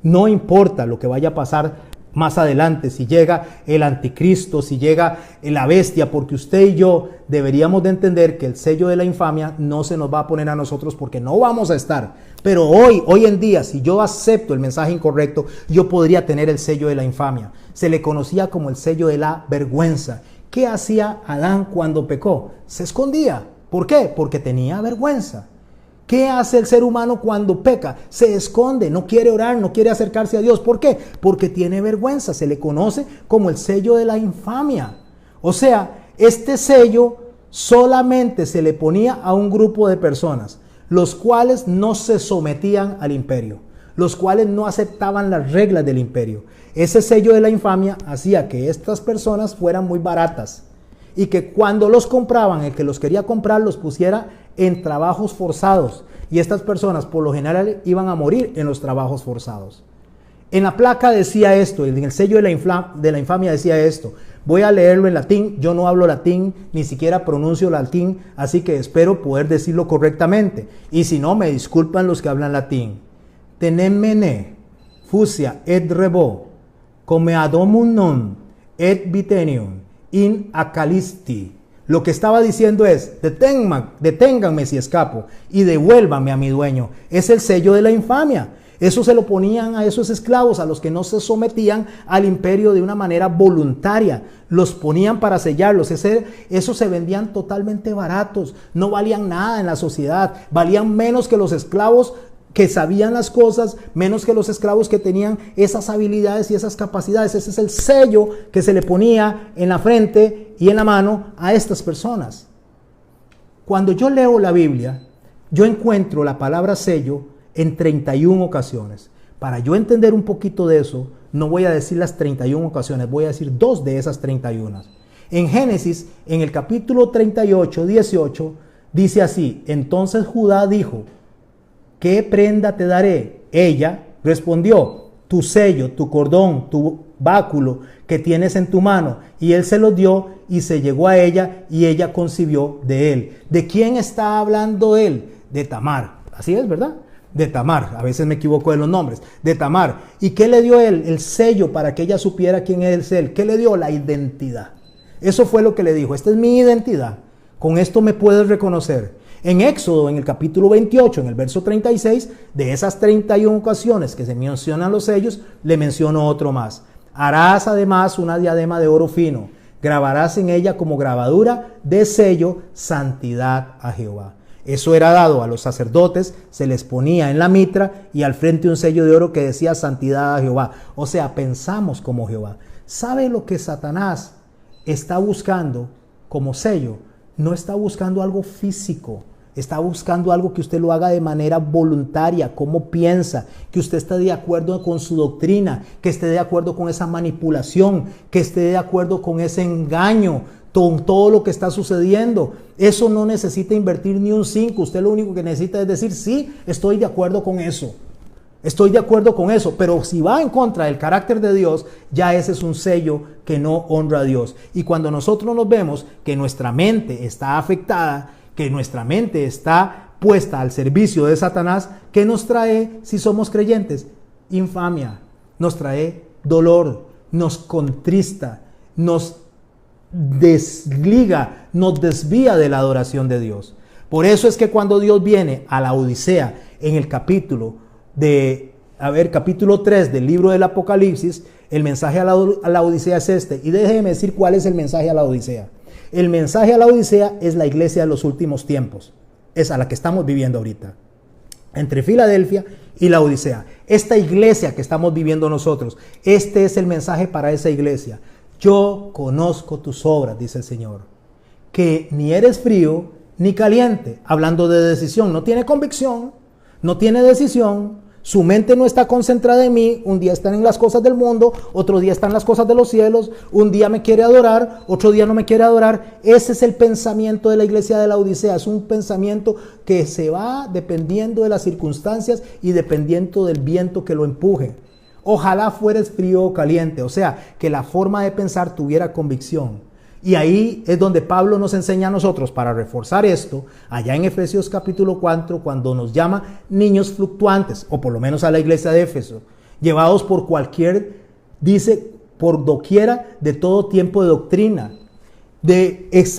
No importa lo que vaya a pasar más adelante, si llega el anticristo, si llega la bestia, porque usted y yo deberíamos de entender que el sello de la infamia no se nos va a poner a nosotros porque no vamos a estar. Pero hoy en día, si yo acepto el mensaje incorrecto, yo podría tener el sello de la infamia. Se le conocía como el sello de la vergüenza. ¿Qué hacía Adán cuando pecó? Se escondía. ¿Por qué? Porque tenía vergüenza. ¿Qué hace el ser humano cuando peca? Se esconde, no quiere orar, no quiere acercarse a Dios. ¿Por qué? Porque tiene vergüenza. Se le conoce como el sello de la infamia. O sea, este sello solamente se le ponía a un grupo de personas, los cuales no se sometían al imperio, los cuales no aceptaban las reglas del imperio. Ese sello de la infamia hacía que estas personas fueran muy baratas y que cuando los compraban, el que los quería comprar los pusiera en trabajos forzados, y estas personas por lo general iban a morir en los trabajos forzados. En la placa decía esto, en el sello de la infamia decía esto. Voy a leerlo en latín, yo no hablo latín, ni siquiera pronuncio latín, así que espero poder decirlo correctamente, y si no, me disculpan los que hablan latín. Tenemene, fusia et rebo, come adomum non, et vitenium, in acalisti. Lo que estaba diciendo es, deténganme si escapo y devuélvanme a mi dueño. Es el sello de la infamia. Eso se lo ponían a esos esclavos, a los que no se sometían al imperio de una manera voluntaria. Los ponían para sellarlos. Esos se vendían totalmente baratos. No valían nada en la sociedad. Valían menos que los esclavos que sabían las cosas, menos que los esclavos que tenían esas habilidades y esas capacidades. Ese es el sello que se le ponía en la frente y en la mano a estas personas. Cuando yo leo la Biblia, yo encuentro la palabra sello en 31 ocasiones. Para yo entender un poquito de eso, no voy a decir las 31 ocasiones, voy a decir 2 de esas 31. En Génesis, en el capítulo 38, 18, dice así: entonces Judá dijo, ¿qué prenda te daré? Ella respondió, tu sello, tu cordón, tu báculo que tienes en tu mano. Y él se lo dio y se llegó a ella y ella concibió de él. ¿De quién está hablando él? De Tamar. Así es, ¿verdad? De Tamar. A veces me equivoco de los nombres. De Tamar. ¿Y qué le dio él? El sello para que ella supiera quién es él. ¿Qué le dio? La identidad. Eso fue lo que le dijo. Esta es mi identidad. Con esto me puedes reconocer. En Éxodo, en el capítulo 28, en el verso 36, de esas 31 ocasiones que se mencionan los sellos, le menciono otro más. Harás además una diadema de oro fino, grabarás en ella como grabadura de sello santidad a Jehová. Eso era dado a los sacerdotes, se les ponía en la mitra y al frente un sello de oro que decía santidad a Jehová. O sea, pensamos como Jehová. ¿Sabe lo que Satanás está buscando como sello? No está buscando algo físico. Está buscando algo que usted lo haga de manera voluntaria, cómo piensa, que usted esté de acuerdo con su doctrina, que esté de acuerdo con esa manipulación, que esté de acuerdo con ese engaño, con todo lo que está sucediendo. Eso no necesita invertir ni un 5. Usted lo único que necesita es decir, sí, estoy de acuerdo con eso. Estoy de acuerdo con eso, pero si va en contra del carácter de Dios, ya ese es un sello que no honra a Dios. Y cuando nosotros nos vemos que nuestra mente está afectada, que nuestra mente está puesta al servicio de Satanás, ¿qué nos trae si somos creyentes? Infamia, nos trae dolor, nos contrista, nos desliga, nos desvía de la adoración de Dios. Por eso es que cuando Dios viene a la Odisea en el capítulo 3 del libro del Apocalipsis, el mensaje a la Odisea es este. Y déjeme decir cuál es el mensaje a la Odisea. El mensaje a la Odisea es la iglesia de los últimos tiempos. Es a la que estamos viviendo ahorita. Entre Filadelfia y la Odisea. Esta iglesia que estamos viviendo nosotros, este es el mensaje para esa iglesia. Yo conozco tus obras, dice el Señor, que ni eres frío ni caliente. Hablando de decisión, no tiene convicción, no tiene decisión. Su mente no está concentrada en mí. Un día están en las cosas del mundo, otro día están en las cosas de los cielos. Un día me quiere adorar, otro día no me quiere adorar. Ese es el pensamiento de la iglesia de la Odisea. Es un pensamiento que se va dependiendo de las circunstancias y dependiendo del viento que lo empuje. Ojalá fueres frío o caliente, o sea, que la forma de pensar tuviera convicción. Y ahí es donde Pablo nos enseña a nosotros, para reforzar esto, allá en Efesios capítulo 4, cuando nos llama niños fluctuantes, o por lo menos a la iglesia de Éfeso, llevados por cualquier, dice, por doquiera de todo tiempo de doctrina,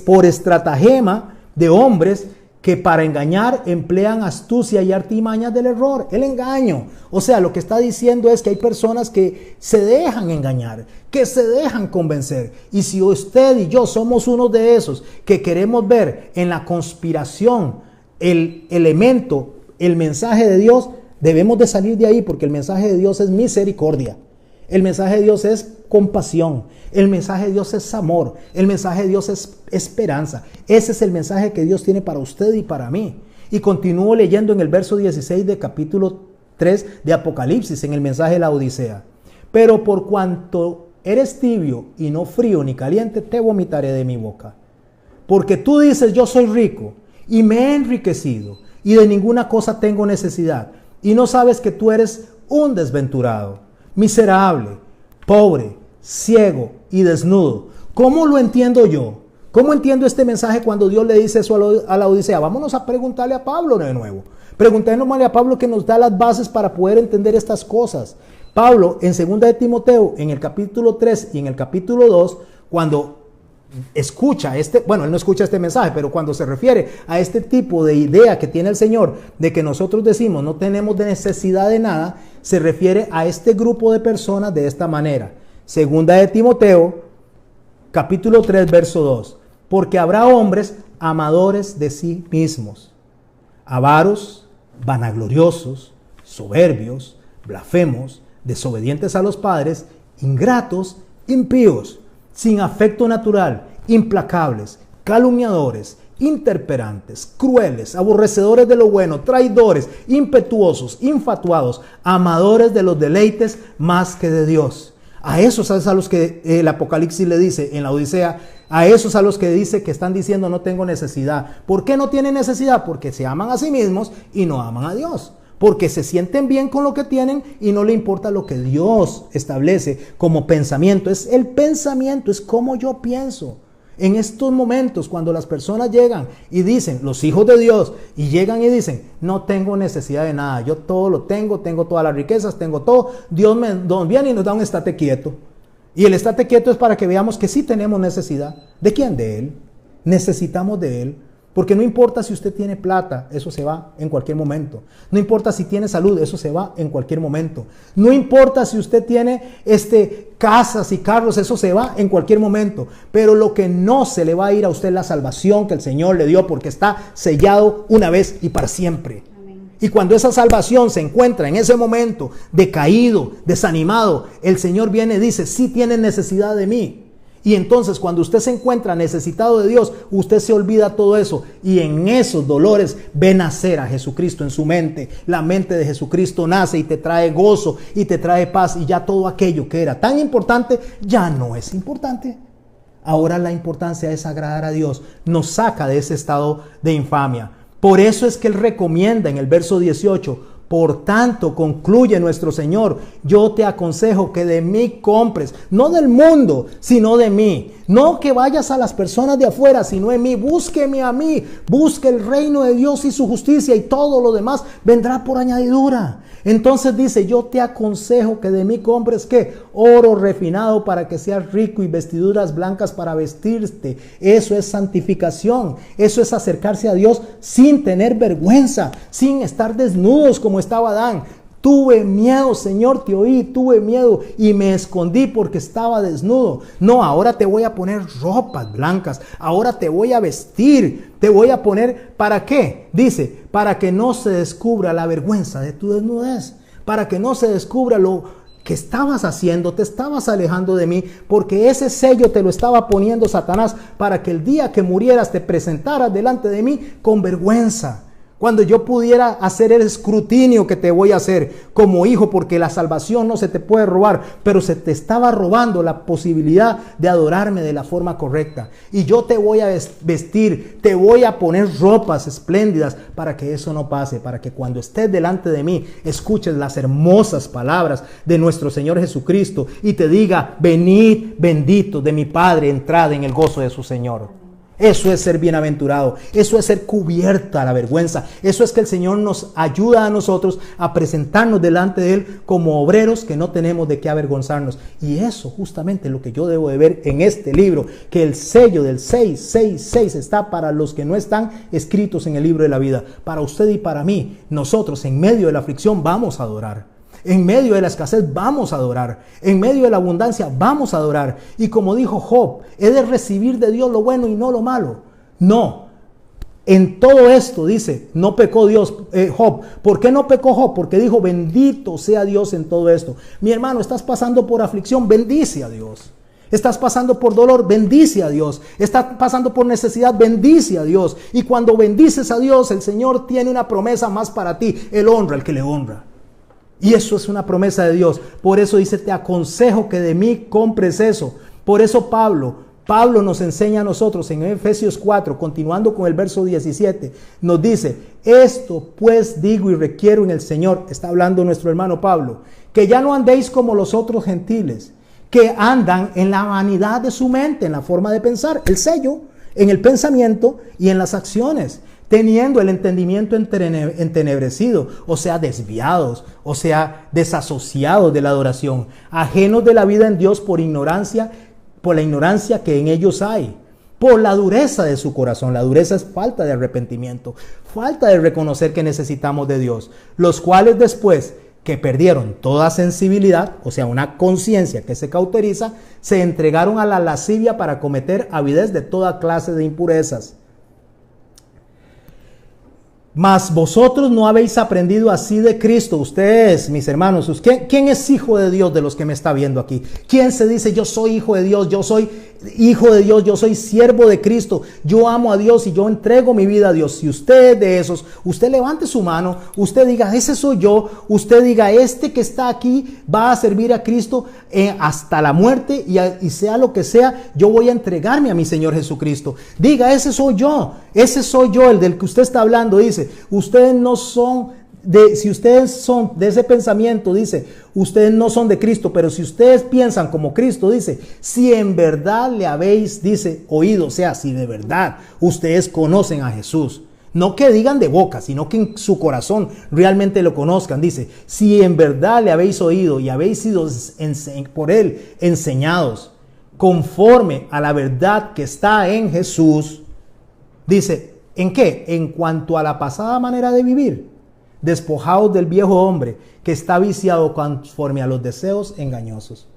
por estratagema de hombres que para engañar emplean astucia y artimañas del error, el engaño. O sea, lo que está diciendo es que hay personas que se dejan engañar, que se dejan convencer. Y si usted y yo somos uno de esos que queremos ver en la conspiración el elemento, el mensaje de Dios, debemos de salir de ahí, porque el mensaje de Dios es misericordia. El mensaje de Dios es compasión. El mensaje de Dios es amor. El mensaje de Dios es esperanza. Ese es el mensaje que Dios tiene para usted y para mí. Y continúo leyendo en el verso 16 de capítulo 3 de Apocalipsis, en el mensaje de la Odisea. Pero por cuanto eres tibio y no frío ni caliente, te vomitaré de mi boca. Porque tú dices, yo soy rico y me he enriquecido y de ninguna cosa tengo necesidad. Y no sabes que tú eres un desventurado, miserable, pobre, ciego y desnudo. ¿Cómo lo entiendo yo? ¿Cómo entiendo este mensaje cuando Dios le dice eso a la Odisea? Vámonos a preguntarle a Pablo de nuevo. Preguntémosle a Pablo, que nos da las bases para poder entender estas cosas. Pablo, en 2 de Timoteo, en el capítulo 3 y en el capítulo 2, cuando escucha él no escucha este mensaje, pero cuando se refiere a este tipo de idea que tiene el Señor, de que nosotros decimos no tenemos necesidad de nada, se refiere a este grupo de personas de esta manera. Segunda de Timoteo, capítulo 3, verso 2. Porque habrá hombres amadores de sí mismos, avaros, vanagloriosos, soberbios, blasfemos, desobedientes a los padres, ingratos, impíos, sin afecto natural, implacables, calumniadores, interperantes, crueles, aborrecedores de lo bueno, traidores, impetuosos, infatuados, amadores de los deleites más que de Dios. A esos es a los que el Apocalipsis le dice en la Odisea, a esos a los que dice que están diciendo no tengo necesidad. ¿Por qué no tienen necesidad? Porque se aman a sí mismos y no aman a Dios. Porque se sienten bien con lo que tienen y no le importa lo que Dios establece como pensamiento. Es el pensamiento, es como yo pienso. En estos momentos, cuando las personas llegan y dicen, los hijos de Dios, y llegan y dicen, no tengo necesidad de nada, yo todo lo tengo todas las riquezas, tengo todo, Dios nos viene y nos da un estate quieto. Y el estate quieto es para que veamos que sí tenemos necesidad. ¿De quién? De Él. Necesitamos de Él. Porque no importa si usted tiene plata, eso se va en cualquier momento. No importa si tiene salud, eso se va en cualquier momento. No importa si usted tiene casas y carros, eso se va en cualquier momento. Pero lo que no se le va a ir a usted es la salvación que el Señor le dio, porque está sellado una vez y para siempre. Amén. Y cuando esa salvación se encuentra en ese momento decaído, desanimado, el Señor viene y dice, sí tienen necesidad de mí. Y entonces cuando usted se encuentra necesitado de Dios, usted se olvida todo eso. Y en esos dolores ve nacer a Jesucristo en su mente. La mente de Jesucristo nace y te trae gozo y te trae paz. Y ya todo aquello que era tan importante, ya no es importante. Ahora la importancia es agradar a Dios. Nos saca de ese estado de infamia. Por eso es que Él recomienda en el verso 18, por tanto, concluye nuestro Señor, yo te aconsejo que de mí compres, no del mundo, sino de mí. No que vayas a las personas de afuera, sino en mí. Búsqueme a mí, busque el reino de Dios y su justicia y todo lo demás vendrá por añadidura. Entonces dice, yo te aconsejo que de mí compres, ¿qué? Oro refinado para que seas rico y vestiduras blancas para vestirte. Eso es santificación, eso es acercarse a Dios sin tener vergüenza, sin estar desnudos como estaba Adán. Tuve miedo, Señor, te oí, tuve miedo y me escondí porque estaba desnudo. No, ahora te voy a poner ropas blancas, ahora te voy a vestir, te voy a poner, ¿para qué? Dice, para que no se descubra la vergüenza de tu desnudez, para que no se descubra lo que estabas haciendo, te estabas alejando de mí, porque ese sello te lo estaba poniendo Satanás para que el día que murieras te presentaras delante de mí con vergüenza. Cuando yo pudiera hacer el escrutinio que te voy a hacer como hijo, porque la salvación no se te puede robar, pero se te estaba robando la posibilidad de adorarme de la forma correcta. Y yo te voy a vestir, te voy a poner ropas espléndidas para que eso no pase, para que cuando estés delante de mí escuches las hermosas palabras de nuestro Señor Jesucristo y te diga, venid benditos de mi Padre, entrad en el gozo de su Señor. Eso es ser bienaventurado, eso es ser cubierta la vergüenza, eso es que el Señor nos ayuda a nosotros a presentarnos delante de Él como obreros que no tenemos de qué avergonzarnos. Y eso justamente es lo que yo debo de ver en este libro, que el sello del 666 está para los que no están escritos en el libro de la vida. Para usted y para mí, nosotros en medio de la aflicción vamos a adorar. En medio de la escasez vamos a adorar. En medio de la abundancia vamos a adorar. Y como dijo Job, he de recibir de Dios lo bueno y no lo malo. No. En todo esto dice, no pecó Job. ¿Por qué no pecó Job? Porque dijo, bendito sea Dios en todo esto. Mi hermano, estás pasando por aflicción, bendice a Dios. Estás pasando por dolor, bendice a Dios. Estás pasando por necesidad, bendice a Dios. Y cuando bendices a Dios, el Señor tiene una promesa más para ti. Él honra al que le honra. Y eso es una promesa de Dios. Por eso dice, te aconsejo que de mí compres eso. Por eso Pablo nos enseña a nosotros en Efesios 4, continuando con el verso 17, nos dice, esto pues digo y requiero en el Señor, está hablando nuestro hermano Pablo, que ya no andéis como los otros gentiles, que andan en la vanidad de su mente, en la forma de pensar, el sello, en el pensamiento y en las acciones, teniendo el entendimiento entenebrecido, o sea, desviados, o sea, desasociados de la adoración, ajenos de la vida en Dios por ignorancia, por la ignorancia que en ellos hay, por la dureza de su corazón. La dureza es falta de arrepentimiento, falta de reconocer que necesitamos de Dios, los cuales después que perdieron toda sensibilidad, o sea, una conciencia que se cauteriza, se entregaron a la lascivia para cometer avidez de toda clase de impurezas. Mas vosotros no habéis aprendido así de Cristo. Ustedes, mis hermanos, ¿quién es hijo de Dios de los que me está viendo aquí? ¿Quién se dice yo soy hijo de Dios, yo soy hijo de Dios, yo soy siervo de Cristo, yo amo a Dios y yo entrego mi vida a Dios? Si usted es de esos, usted levante su mano, usted diga, ese soy yo, usted diga, este que está aquí va a servir a Cristo hasta la muerte y sea lo que sea, yo voy a entregarme a mi Señor Jesucristo. Diga, ese soy yo, el del que usted está hablando. Dice, ustedes no son si ustedes son de ese pensamiento, dice, ustedes no son de Cristo, pero si ustedes piensan como Cristo, dice, si en verdad le habéis, dice, oído, o sea, si de verdad ustedes conocen a Jesús, no que digan de boca, sino que en su corazón realmente lo conozcan. Dice, si en verdad le habéis oído y habéis sido por él enseñados conforme a la verdad que está en Jesús, dice, ¿en qué? En cuanto a la pasada manera de vivir, despojaos del viejo hombre que está viciado conforme a los deseos engañosos.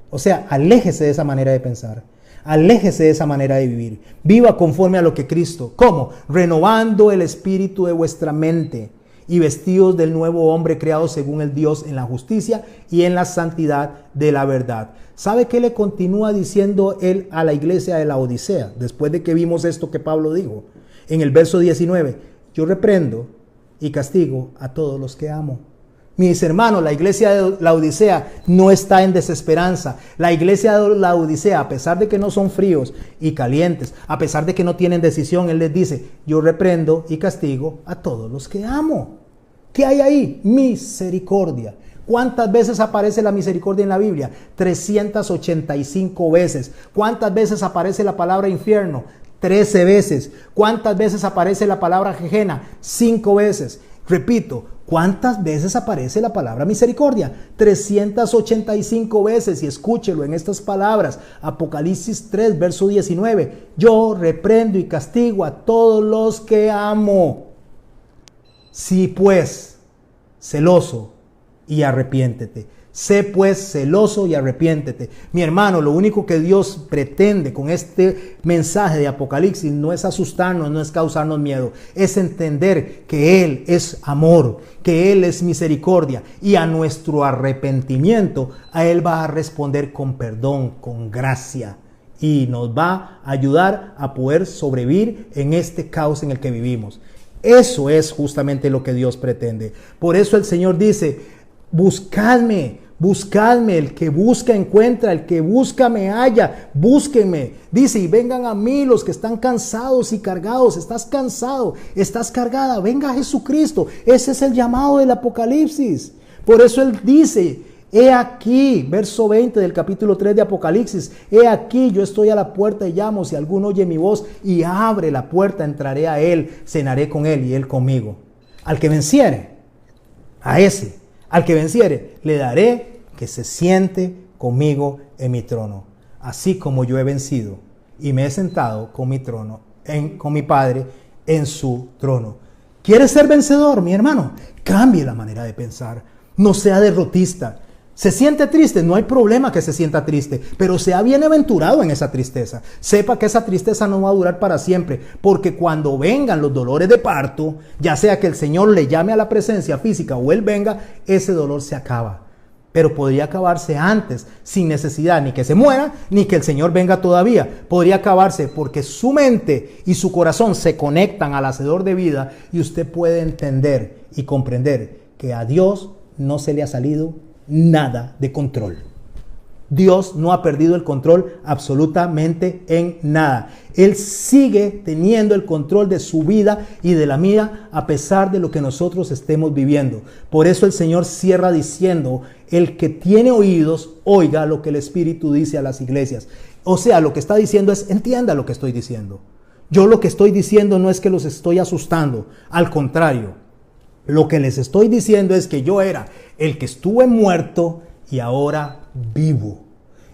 O sea, aléjese de esa manera de pensar, aléjese de esa manera de vivir. Viva conforme a lo que Cristo. ¿Cómo? Renovando el espíritu de vuestra mente y vestidos del nuevo hombre creado según el Dios en la justicia y en la santidad de la verdad. ¿Sabe qué le continúa diciendo él a la iglesia de la Odisea? Después de que vimos esto que Pablo dijo en el verso 19, yo reprendo y castigo a todos los que amo. Mis hermanos, la iglesia de la Odisea no está en desesperanza. La iglesia de la Odisea, a pesar de que no son fríos y calientes, a pesar de que no tienen decisión, él les dice, yo reprendo y castigo a todos los que amo. ¿Qué hay ahí? Misericordia. ¿Cuántas veces aparece la misericordia en la Biblia? 385 veces. ¿Cuántas veces aparece la palabra infierno? 13 veces. ¿Cuántas veces aparece la palabra Gehenna? 5 veces. Repito, ¿cuántas veces aparece la palabra misericordia? 385 veces. Y escúchelo en estas palabras. Apocalipsis 3, verso 19. Yo reprendo y castigo a todos los que amo. Sí, pues, celoso y arrepiéntete. Sé pues celoso y arrepiéntete. Mi hermano, lo único que Dios pretende con este mensaje de Apocalipsis no es asustarnos, no es causarnos miedo. Es entender que Él es amor, que Él es misericordia. Y a nuestro arrepentimiento, a Él va a responder con perdón, con gracia. Y nos va a ayudar a poder sobrevivir en este caos en el que vivimos. Eso es justamente lo que Dios pretende. Por eso el Señor dice, buscadme, el que busca encuentra, el que busca me halla, búsquenme. Dice, y vengan a mí los que están cansados y cargados. Estás cansado, estás cargada, venga a Jesucristo. Ese es el llamado del Apocalipsis. Por eso Él dice, he aquí, verso 20 del capítulo 3 de Apocalipsis, he aquí, yo estoy a la puerta y llamo, si alguno oye mi voz y abre la puerta, entraré a él, cenaré con él y él conmigo. Al que venciere, a ese, al que venciere, le daré que se siente conmigo en mi trono, así como yo he vencido y me he sentado con mi trono, con mi Padre en su trono. ¿Quieres ser vencedor, mi hermano? Cambie la manera de pensar, no sea derrotista. ¿Se siente triste? No hay problema que se sienta triste, pero sea bienaventurado en esa tristeza. Sepa que esa tristeza no va a durar para siempre, porque cuando vengan los dolores de parto, ya sea que el Señor le llame a la presencia física o Él venga, ese dolor se acaba. Pero podría acabarse antes, sin necesidad ni que se muera, ni que el Señor venga todavía. Podría acabarse porque su mente y su corazón se conectan al hacedor de vida y usted puede entender y comprender que a Dios no se le ha salido nada de control. Dios no ha perdido el control absolutamente en nada. Él sigue teniendo el control de su vida y de la mía a pesar de lo que nosotros estemos viviendo. Por eso el Señor cierra diciendo, el que tiene oídos, oiga lo que el Espíritu dice a las iglesias. O sea, lo que está diciendo es, entienda lo que estoy diciendo. Yo lo que estoy diciendo no es que los estoy asustando, al contrario. Lo que les estoy diciendo es que yo era el que estuve muerto y ahora vivo.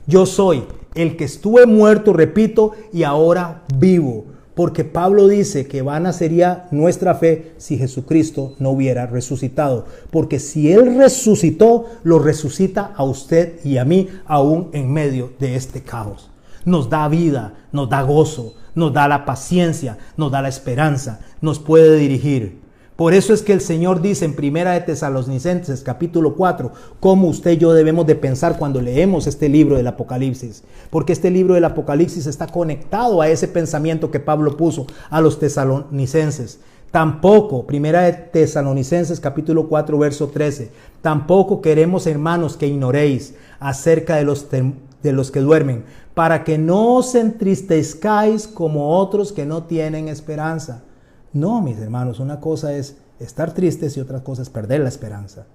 Yo soy el que estuve muerto, repito, y ahora vivo. Porque Pablo dice que vana sería nuestra fe si Jesucristo no hubiera resucitado. Porque si Él resucitó, lo resucita a usted y a mí aún en medio de este caos. Nos da vida, nos da gozo, nos da la paciencia, nos da la esperanza, nos puede dirigir. Por eso es que el Señor dice en Primera de Tesalonicenses capítulo 4, cómo usted y yo debemos de pensar cuando leemos este libro del Apocalipsis. Porque este libro del Apocalipsis está conectado a ese pensamiento que Pablo puso a los tesalonicenses. Tampoco, Primera de Tesalonicenses capítulo 4 verso 13, tampoco queremos, hermanos, que ignoréis acerca de los que duermen, para que no os entristezcáis como otros que no tienen esperanza. No, mis hermanos, una cosa es estar tristes y otra cosa es perder la esperanza.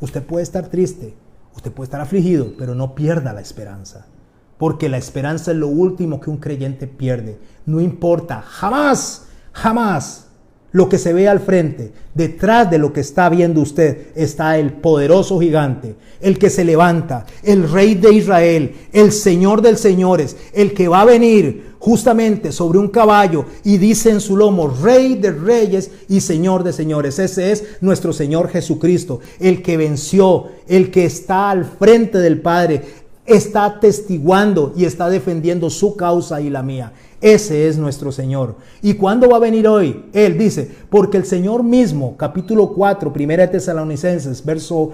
Usted puede estar triste, usted puede estar afligido, pero no pierda la esperanza. Porque la esperanza es lo último que un creyente pierde. No importa, jamás, jamás lo que se ve al frente. Detrás de lo que está viendo usted está el poderoso gigante, el que se levanta, el Rey de Israel, el Señor de señores, el que va a venir justamente sobre un caballo y dice en su lomo, Rey de reyes y Señor de señores. Ese es nuestro Señor Jesucristo, el que venció, el que está al frente del Padre, está atestiguando y está defendiendo su causa y la mía. Ese es nuestro Señor. ¿Y cuándo va a venir hoy? Él dice, porque el Señor mismo, capítulo 4, Primera de Tesalonicenses, verso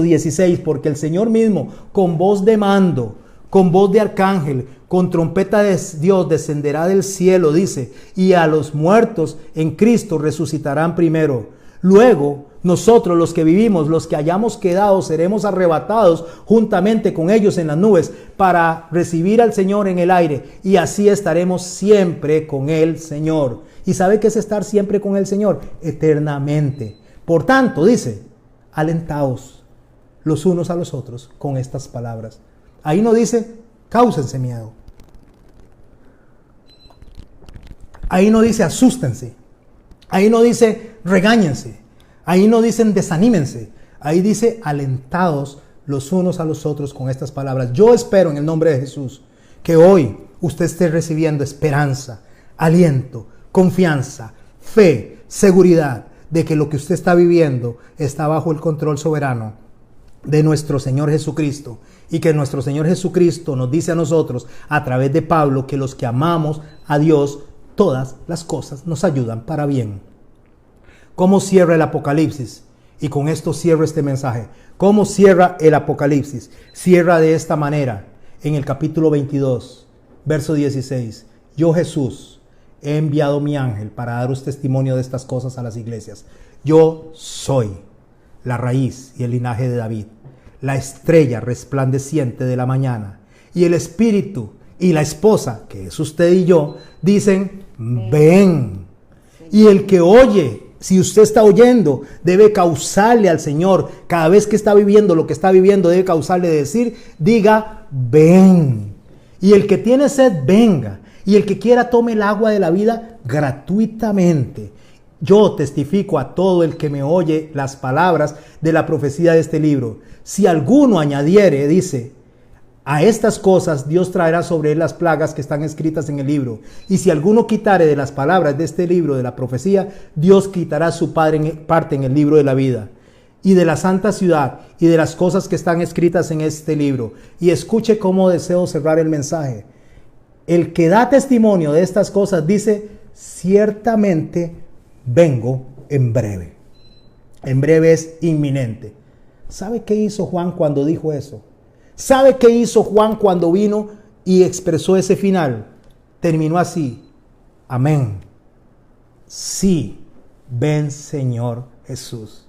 16, porque el Señor mismo, con voz de mando, con voz de arcángel, con trompeta de Dios, descenderá del cielo, dice, y a los muertos en Cristo resucitarán primero. Luego, nosotros los que vivimos, los que hayamos quedado, seremos arrebatados juntamente con ellos en las nubes para recibir al Señor en el aire. Y así estaremos siempre con el Señor. ¿Y sabe qué es estar siempre con el Señor? Eternamente. Por tanto, dice, alentaos los unos a los otros con estas palabras. Ahí no dice, cáusense miedo. Ahí no dice, asústense. Ahí no dice, regáñense. Ahí no dicen, desanímense. Ahí dice, alentados los unos a los otros con estas palabras. Yo espero en el nombre de Jesús que hoy usted esté recibiendo esperanza, aliento, confianza, fe, seguridad de que lo que usted está viviendo está bajo el control soberano de nuestro Señor Jesucristo, y que nuestro Señor Jesucristo nos dice a nosotros a través de Pablo que los que amamos a Dios, todas las cosas nos ayudan para bien. ¿Cómo cierra el Apocalipsis? Y con esto cierro este mensaje. ¿Cómo cierra el Apocalipsis? Cierra de esta manera en el capítulo 22, verso 16. Yo, Jesús, he enviado mi ángel para daros testimonio de estas cosas a las iglesias. Yo soy la raíz y el linaje de David, la estrella resplandeciente de la mañana. Y el Espíritu y la esposa, que es usted y yo, dicen, ven. Y el que oye, si usted está oyendo, debe causarle al Señor, cada vez que está viviendo lo que está viviendo, debe causarle decir, diga, ven. Y el que tiene sed, venga. Y el que quiera, tome el agua de la vida gratuitamente. Yo testifico a todo el que me oye las palabras de la profecía de este libro. Si alguno añadiere, dice, a estas cosas Dios traerá sobre él las plagas que están escritas en el libro. Y si alguno quitare de las palabras de este libro de la profecía, Dios quitará su parte en el libro de la vida. Y de la santa ciudad y de las cosas que están escritas en este libro. Y escuche cómo deseo cerrar el mensaje. El que da testimonio de estas cosas dice, ciertamente vengo en breve. En breve es inminente. ¿Sabe qué hizo Juan cuando dijo eso? ¿Sabe qué hizo Juan cuando vino y expresó ese final? Terminó así. Amén. Sí, ven Señor Jesús.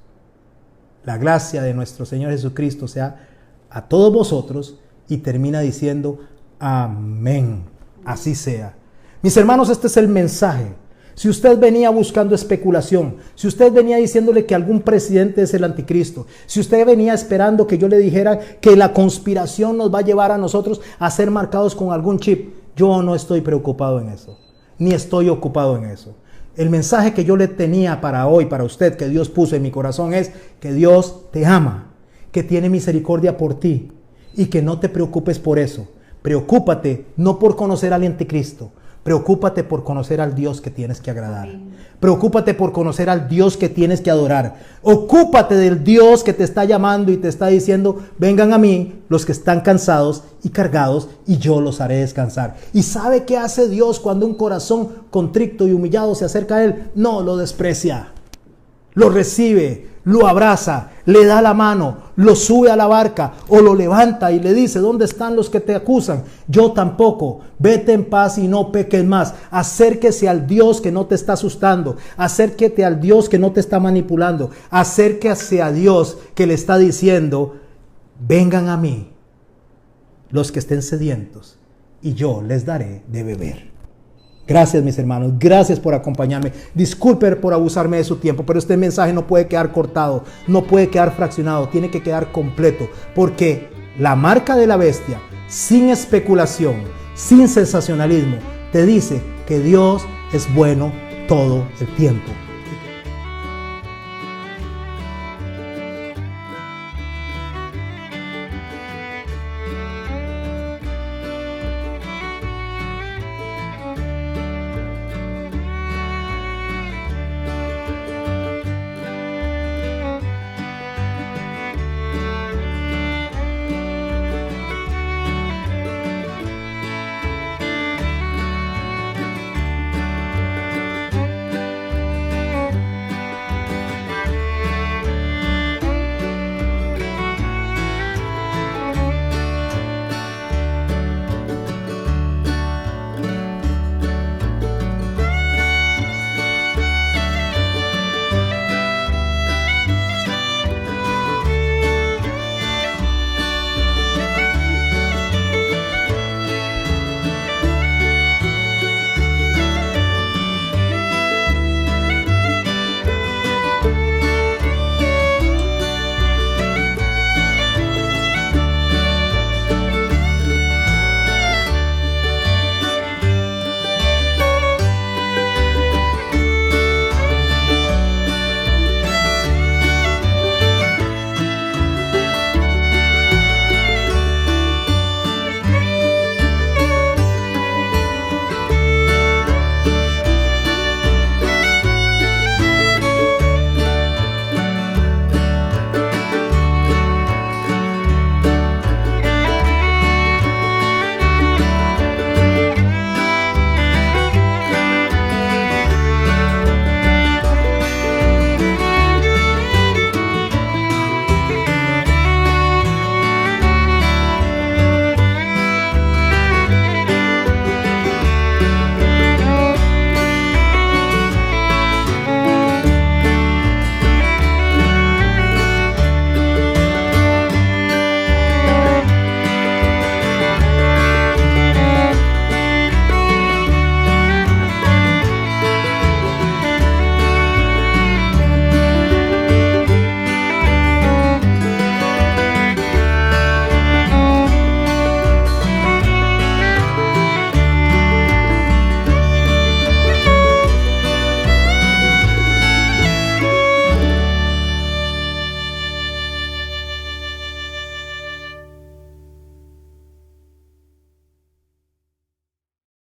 La gracia de nuestro Señor Jesucristo sea a todos vosotros, y termina diciendo amén. Así sea. Mis hermanos, este es el mensaje. Si usted venía buscando especulación, si usted venía diciéndole que algún presidente es el anticristo, si usted venía esperando que yo le dijera que la conspiración nos va a llevar a nosotros a ser marcados con algún chip, yo no estoy preocupado en eso, ni estoy ocupado en eso. El mensaje que yo le tenía para hoy, para usted, que Dios puso en mi corazón es que Dios te ama, que tiene misericordia por ti y que no te preocupes por eso, Preocúpate no por conocer al anticristo, preocúpate por conocer al Dios que tienes que agradar. Preocúpate por conocer al Dios que tienes que adorar. Ocúpate del Dios que te está llamando y te está diciendo, vengan a mí los que están cansados y cargados y yo los haré descansar. ¿Y sabe qué hace Dios cuando un corazón contrito y humillado se acerca a Él? No lo desprecia, lo recibe, lo abraza, le da la mano, lo sube a la barca o lo levanta y le dice, ¿dónde están los que te acusan? Yo tampoco. Vete en paz y no peques más. Acérquese al Dios que no te está asustando. Acérquete al Dios que no te está manipulando. Acérquese a Dios que le está diciendo, vengan a mí los que estén sedientos y yo les daré de beber. Gracias, mis hermanos, gracias por acompañarme. Disculpen por abusarme de su tiempo, pero este mensaje no puede quedar cortado, no puede quedar fraccionado, tiene que quedar completo, porque la marca de la bestia, sin especulación, sin sensacionalismo, te dice que Dios es bueno todo el tiempo.